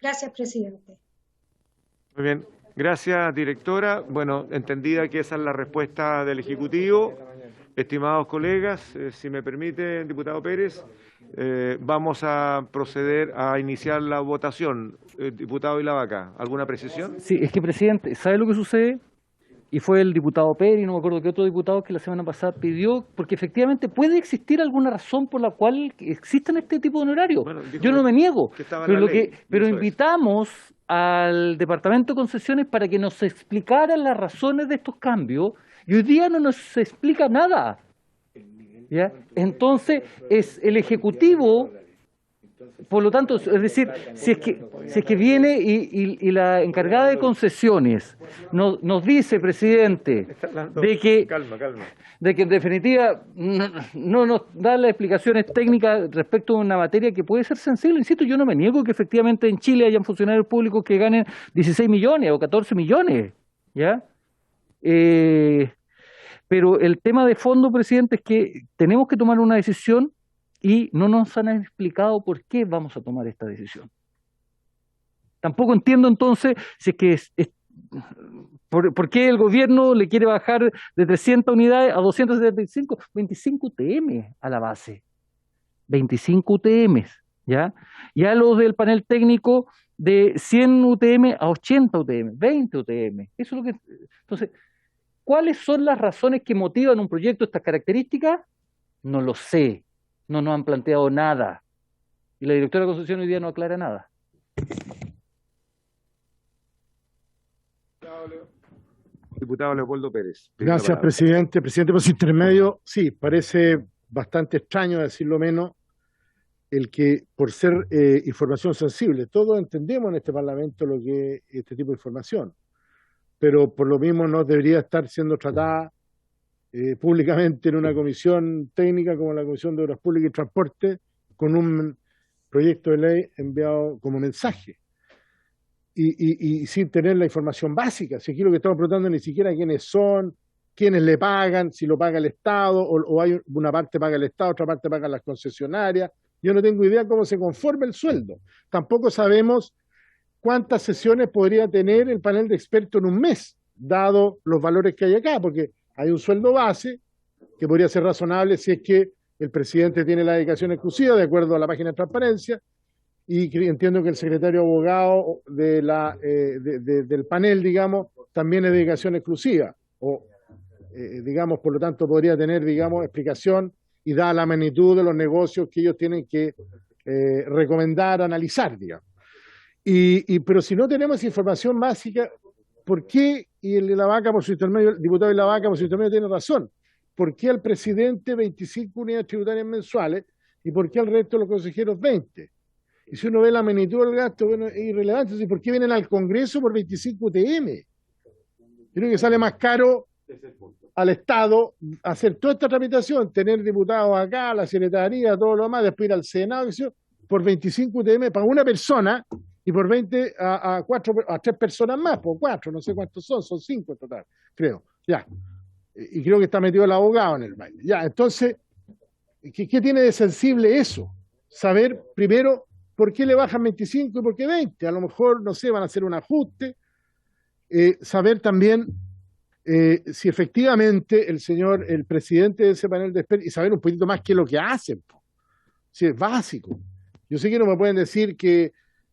Gracias, presidente. Muy bien, gracias, directora. Bueno, entendida que esa es la respuesta del Ejecutivo. Estimados colegas, si me permite, diputado Pérez, vamos a proceder a iniciar la votación. Diputado Ilavaca, ¿alguna precisión? Sí, es que, presidente, ¿sabe lo que sucede? Y fue el diputado Pérez, y no me acuerdo qué otro diputado que la semana pasada pidió, porque efectivamente puede existir alguna razón por la cual existan este tipo de honorarios. Bueno, yo no me niego, pero invitamos al Departamento de Concesiones para que nos explicaran las razones de estos cambios, y hoy día no nos explica nada. ¿Ya? Entonces, es el Ejecutivo, por lo tanto, es decir, si es que viene y la encargada de concesiones nos dice, presidente, de que en definitiva no nos da las explicaciones técnicas respecto a una materia que puede ser sensible. Insisto, yo no me niego que efectivamente en Chile hayan funcionarios públicos que ganen 16 millones o 14 millones, ¿ya? Pero el tema de fondo, presidente, es que tenemos que tomar una decisión y no nos han explicado por qué vamos a tomar esta decisión. Tampoco entiendo entonces si es que por qué el gobierno le quiere bajar de 300 unidades a 275, 25 UTM a la base. 25 UTM, ¿ya? Ya los del panel técnico de 100 UTM a 80 UTM, 20 UTM. Eso es lo que... Entonces, ¿cuáles son las razones que motivan un proyecto de estas características? No lo sé. No nos han planteado nada. Y la directora de Concepción hoy día no aclara nada. Diputado Leopoldo Pérez. Gracias, presidente. Presidente, por su intermedio, sí, parece bastante extraño, a decirlo menos, el que por ser información sensible, todos entendemos en este Parlamento lo que es este tipo de información, pero por lo mismo no debería estar siendo tratada públicamente en una comisión técnica como la Comisión de Obras Públicas y Transporte, con un proyecto de ley enviado como mensaje y sin tener la información básica. Si aquí lo que estamos preguntando ni siquiera quiénes son, quiénes le pagan, si lo paga el Estado o hay una parte paga el Estado, otra parte pagan las concesionarias. Yo no tengo idea cómo se conforma el sueldo. Tampoco sabemos cuántas sesiones podría tener el panel de expertos en un mes, dado los valores que hay acá, porque hay un sueldo base que podría ser razonable si es que el presidente tiene la dedicación exclusiva, de acuerdo a la página de transparencia, y entiendo que el secretario abogado del panel, digamos, también es dedicación exclusiva, o digamos, por lo tanto, podría tener, digamos, explicación y dada la magnitud de los negocios que ellos tienen que recomendar, analizar, digamos. Pero si no tenemos información básica, ¿por qué? Y el diputado de la Vaca por su intermedio tiene razón. ¿Por qué al presidente 25 unidades tributarias mensuales y por qué al resto de los consejeros 20? Y si uno ve la magnitud del gasto, bueno, es irrelevante. Entonces, ¿por qué vienen al Congreso por 25 UTM? Creo que sale más caro al Estado hacer toda esta tramitación, tener diputados acá, la secretaría, todo lo demás, después ir al Senado, por 25 UTM para una persona y por 20 a 3 personas más, por 4, no sé cuántos son 5 en total, creo, ya. Y creo que está metido el abogado en el baile. Ya, entonces, ¿qué tiene de sensible eso? Saber primero por qué le bajan 25 y por qué 20. A lo mejor, no sé, van a hacer un ajuste. Saber también si efectivamente el presidente de ese panel de expertos, y saber un poquito más qué es lo que hacen. Si es básico. Yo sé que no me pueden decir que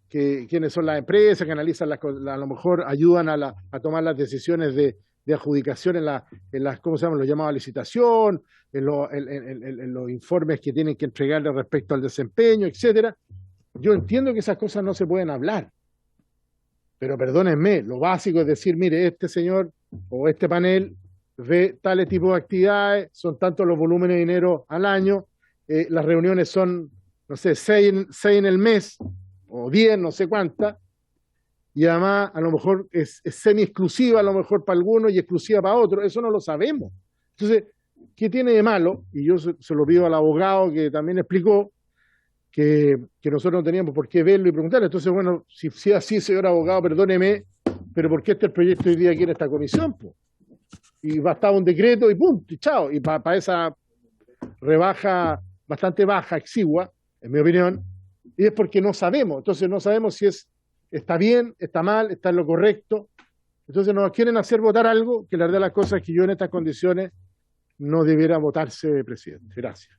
quiénes son las empresas, que analizan a lo mejor ayudan a tomar las decisiones de adjudicación en las, ¿cómo se llama? Los llamados a licitación, en los informes que tienen que entregarle respecto al desempeño, etcétera. Yo entiendo que esas cosas no se pueden hablar, pero perdónenme, lo básico es decir, mire, este señor o este panel ve tales tipos de actividades, son tantos los volúmenes de dinero al año, las reuniones son, no sé, 6 en el mes, o 10, no sé cuántas, y además a lo mejor es semi-exclusiva a lo mejor para algunos y exclusiva para otros, eso no lo sabemos. Entonces, ¿qué tiene de malo? Y yo se lo pido al abogado que también explicó que nosotros no teníamos por qué verlo y preguntarle. Entonces, bueno, si es así, señor abogado, perdóneme, pero ¿por qué está el proyecto hoy día aquí en esta comisión? Po? Y bastaba un decreto y punto, y chao. Y para esa rebaja bastante baja, exigua, en mi opinión, y es porque no sabemos. Entonces no sabemos si está bien, está mal, está en lo correcto. Entonces nos quieren hacer votar algo que la verdad las cosas que yo en estas condiciones no debiera votarse, presidente. Gracias.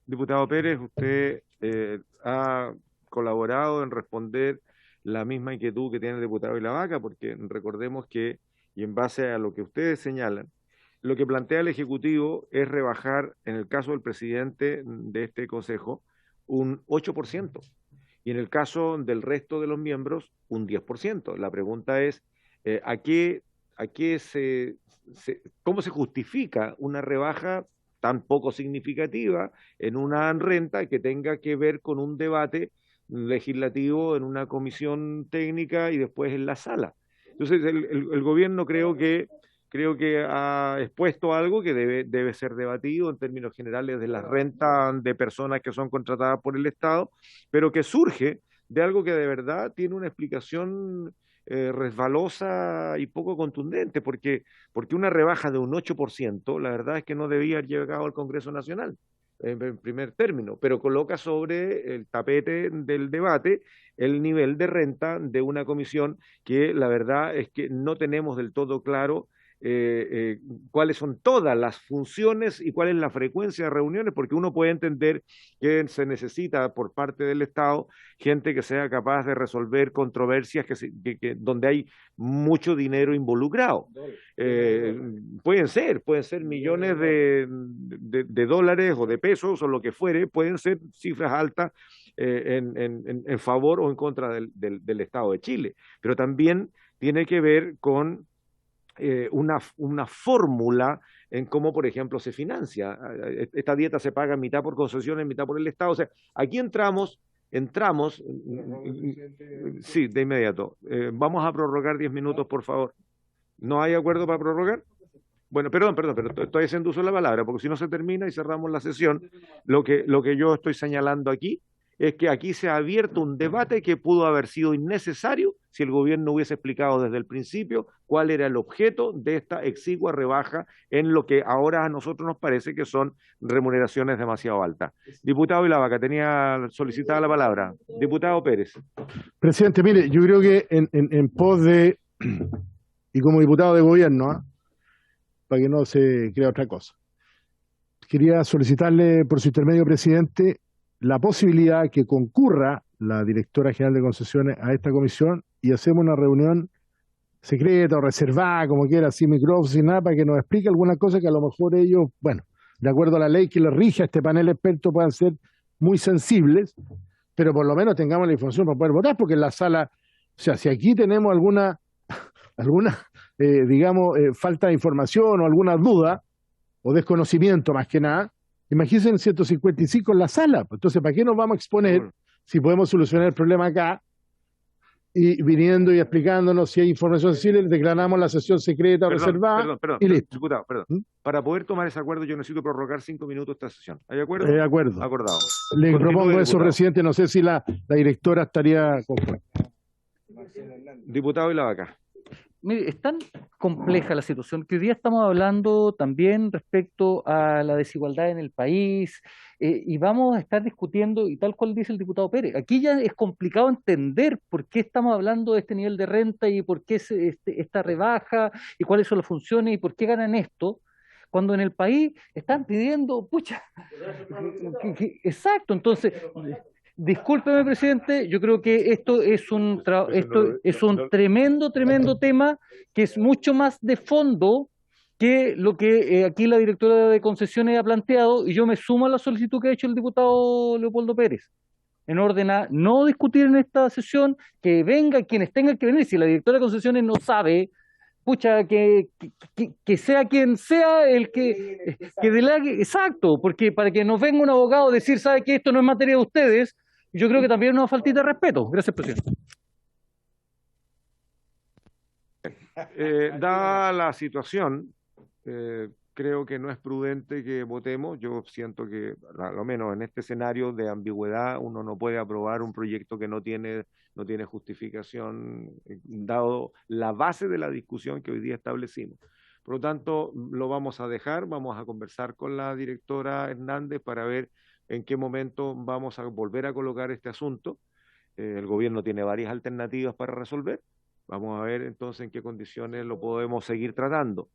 Diputado Pérez, usted ha colaborado en responder la misma inquietud que tiene el diputado de la Vaca, porque recordemos que, y en base a lo que ustedes señalan, lo que plantea el Ejecutivo es rebajar, en el caso del presidente de este Consejo, un 8%, y en el caso del resto de los miembros, un 10%. La pregunta es, ¿cómo se justifica una rebaja tan poco significativa en una renta que tenga que ver con un debate legislativo en una comisión técnica y después en la sala? Entonces, el gobierno creo que ha expuesto algo que debe ser debatido en términos generales de la renta de personas que son contratadas por el Estado, pero que surge de algo que de verdad tiene una explicación resbalosa y poco contundente, porque una rebaja de un 8%, la verdad es que no debía haber llegado al Congreso Nacional en primer término, pero coloca sobre el tapete del debate el nivel de renta de una comisión que la verdad es que no tenemos del todo claro cuáles son todas las funciones y cuál es la frecuencia de reuniones, porque uno puede entender que se necesita por parte del Estado gente que sea capaz de resolver controversias donde hay mucho dinero involucrado. Pueden ser millones de dólares o de pesos o lo que fuere, pueden ser cifras altas en favor o en contra del Estado de Chile, pero también tiene que ver con una fórmula en cómo, por ejemplo, se financia. Esta dieta se paga mitad por concesiones, mitad por el Estado. O sea, aquí entramos, sí, de inmediato. Vamos a prorrogar 10 minutos, por favor. ¿No hay acuerdo para prorrogar? Bueno, perdón, pero estoy haciendo uso de la palabra, porque si no se termina y cerramos la sesión, lo que yo estoy señalando aquí es que aquí se ha abierto un debate que pudo haber sido innecesario si el gobierno hubiese explicado desde el principio cuál era el objeto de esta exigua rebaja en lo que ahora a nosotros nos parece que son remuneraciones demasiado altas. Diputado Ilavaca, tenía solicitada la palabra. Diputado Pérez. Presidente, mire, yo creo que en pos de, y como diputado de gobierno, para que no se crea otra cosa, quería solicitarle por su intermedio, presidente, la posibilidad que concurra la directora general de concesiones a esta comisión y hacemos una reunión secreta o reservada, como quiera, sin micrófono, sin nada, para que nos explique alguna cosa que a lo mejor ellos, bueno, de acuerdo a la ley que les rige a este panel experto, puedan ser muy sensibles, pero por lo menos tengamos la información para poder votar, porque en la sala, o sea, si aquí tenemos alguna falta de información o alguna duda o desconocimiento más que nada, imagínense en 155 en la sala. Entonces, ¿para qué nos vamos a exponer si podemos solucionar el problema acá y viniendo y explicándonos si hay información sensible, declaramos la sesión secreta o reservada y listo? Diputado, perdón. Para poder tomar ese acuerdo yo necesito prorrogar 5 minutos esta sesión. ¿Hay acuerdo? De acuerdo. Acordado. Le Continúe, propongo eso, diputado. presidente. No sé si la directora estaría conforme. Diputado Ilavaca. Mire, es tan compleja la situación que hoy día estamos hablando también respecto a la desigualdad en el país y vamos a estar discutiendo, y tal cual dice el diputado Pérez, aquí ya es complicado entender por qué estamos hablando de este nivel de renta y por qué esta rebaja y cuáles son las funciones y por qué ganan esto, cuando en el país están pidiendo, pucha, exacto, entonces... Discúlpeme, presidente, yo creo que esto es un tremendo tema que es mucho más de fondo que lo que aquí la directora de concesiones ha planteado, y yo me sumo a la solicitud que ha hecho el diputado Leopoldo Pérez, en orden a no discutir en esta sesión, que vengan quienes tengan que venir. Si la directora de concesiones no sabe, pucha, que sea quien sea el que delegue, exacto, porque para que nos venga un abogado a decir, sabe que esto no es materia de ustedes, yo creo que también es una faltita de respeto. Gracias, presidente. Dada la situación, creo que no es prudente que votemos. Yo siento que, a lo menos en este escenario de ambigüedad, uno no puede aprobar un proyecto que no tiene justificación, dado la base de la discusión que hoy día establecimos. Por lo tanto, lo vamos a dejar, vamos a conversar con la directora Hernández para ver en qué momento vamos a volver a colocar este asunto. El gobierno tiene varias alternativas para resolver. Vamos a ver entonces en qué condiciones lo podemos seguir tratando.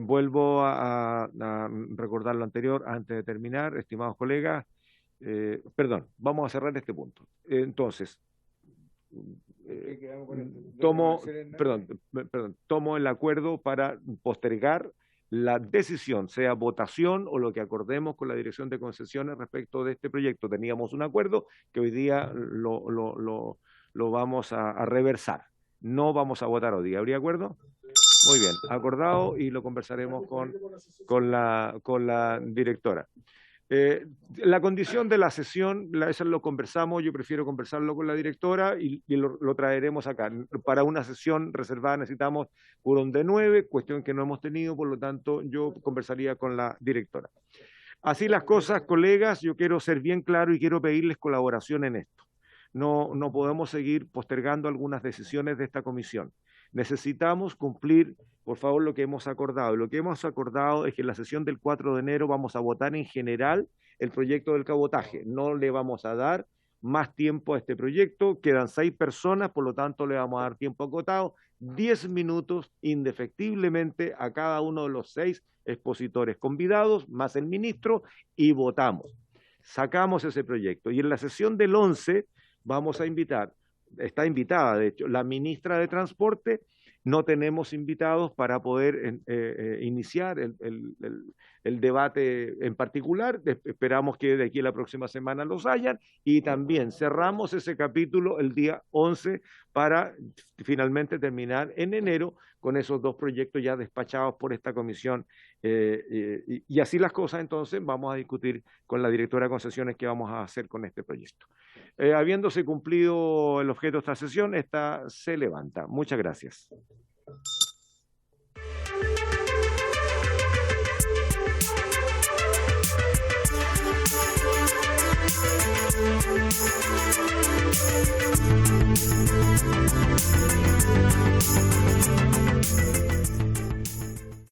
Vuelvo a recordar lo anterior antes de terminar, estimados colegas. Vamos a cerrar este punto. Entonces, tomo el acuerdo para postergar la decisión, sea votación o lo que acordemos con la Dirección de Concesiones respecto de este proyecto. Teníamos un acuerdo que hoy día lo vamos a reversar. No vamos a votar hoy día. ¿Habría acuerdo? Muy bien, acordado, y lo conversaremos con la directora. La condición de la sesión, eso lo conversamos, yo prefiero conversarlo con la directora y lo traeremos acá. Para una sesión reservada necesitamos quórum de 9, cuestión que no hemos tenido, por lo tanto yo conversaría con la directora. Así las cosas, colegas, yo quiero ser bien claro y quiero pedirles colaboración en esto. No podemos seguir postergando algunas decisiones de esta comisión. Necesitamos cumplir, por favor, lo que hemos acordado. Lo que hemos acordado es que en la sesión del 4 de enero vamos a votar en general el proyecto del cabotaje. No le vamos a dar más tiempo a este proyecto. Quedan 6 personas, por lo tanto le vamos a dar tiempo acotado, 10 minutos indefectiblemente a cada uno de los 6 expositores convidados, más el ministro, y votamos. Sacamos ese proyecto. Y en la sesión del 11 vamos a invitar, está invitada de hecho, la ministra de Transporte. No tenemos invitados para poder iniciar el debate en particular. Esperamos que de aquí a la próxima semana los hayan, y también cerramos ese capítulo el día 11 para finalmente terminar en enero con esos 2 proyectos ya despachados por esta comisión. Y así las cosas, entonces vamos a discutir con la directora de concesiones qué vamos a hacer con este proyecto. Habiéndose cumplido el objeto de esta sesión, esta se levanta. Muchas gracias.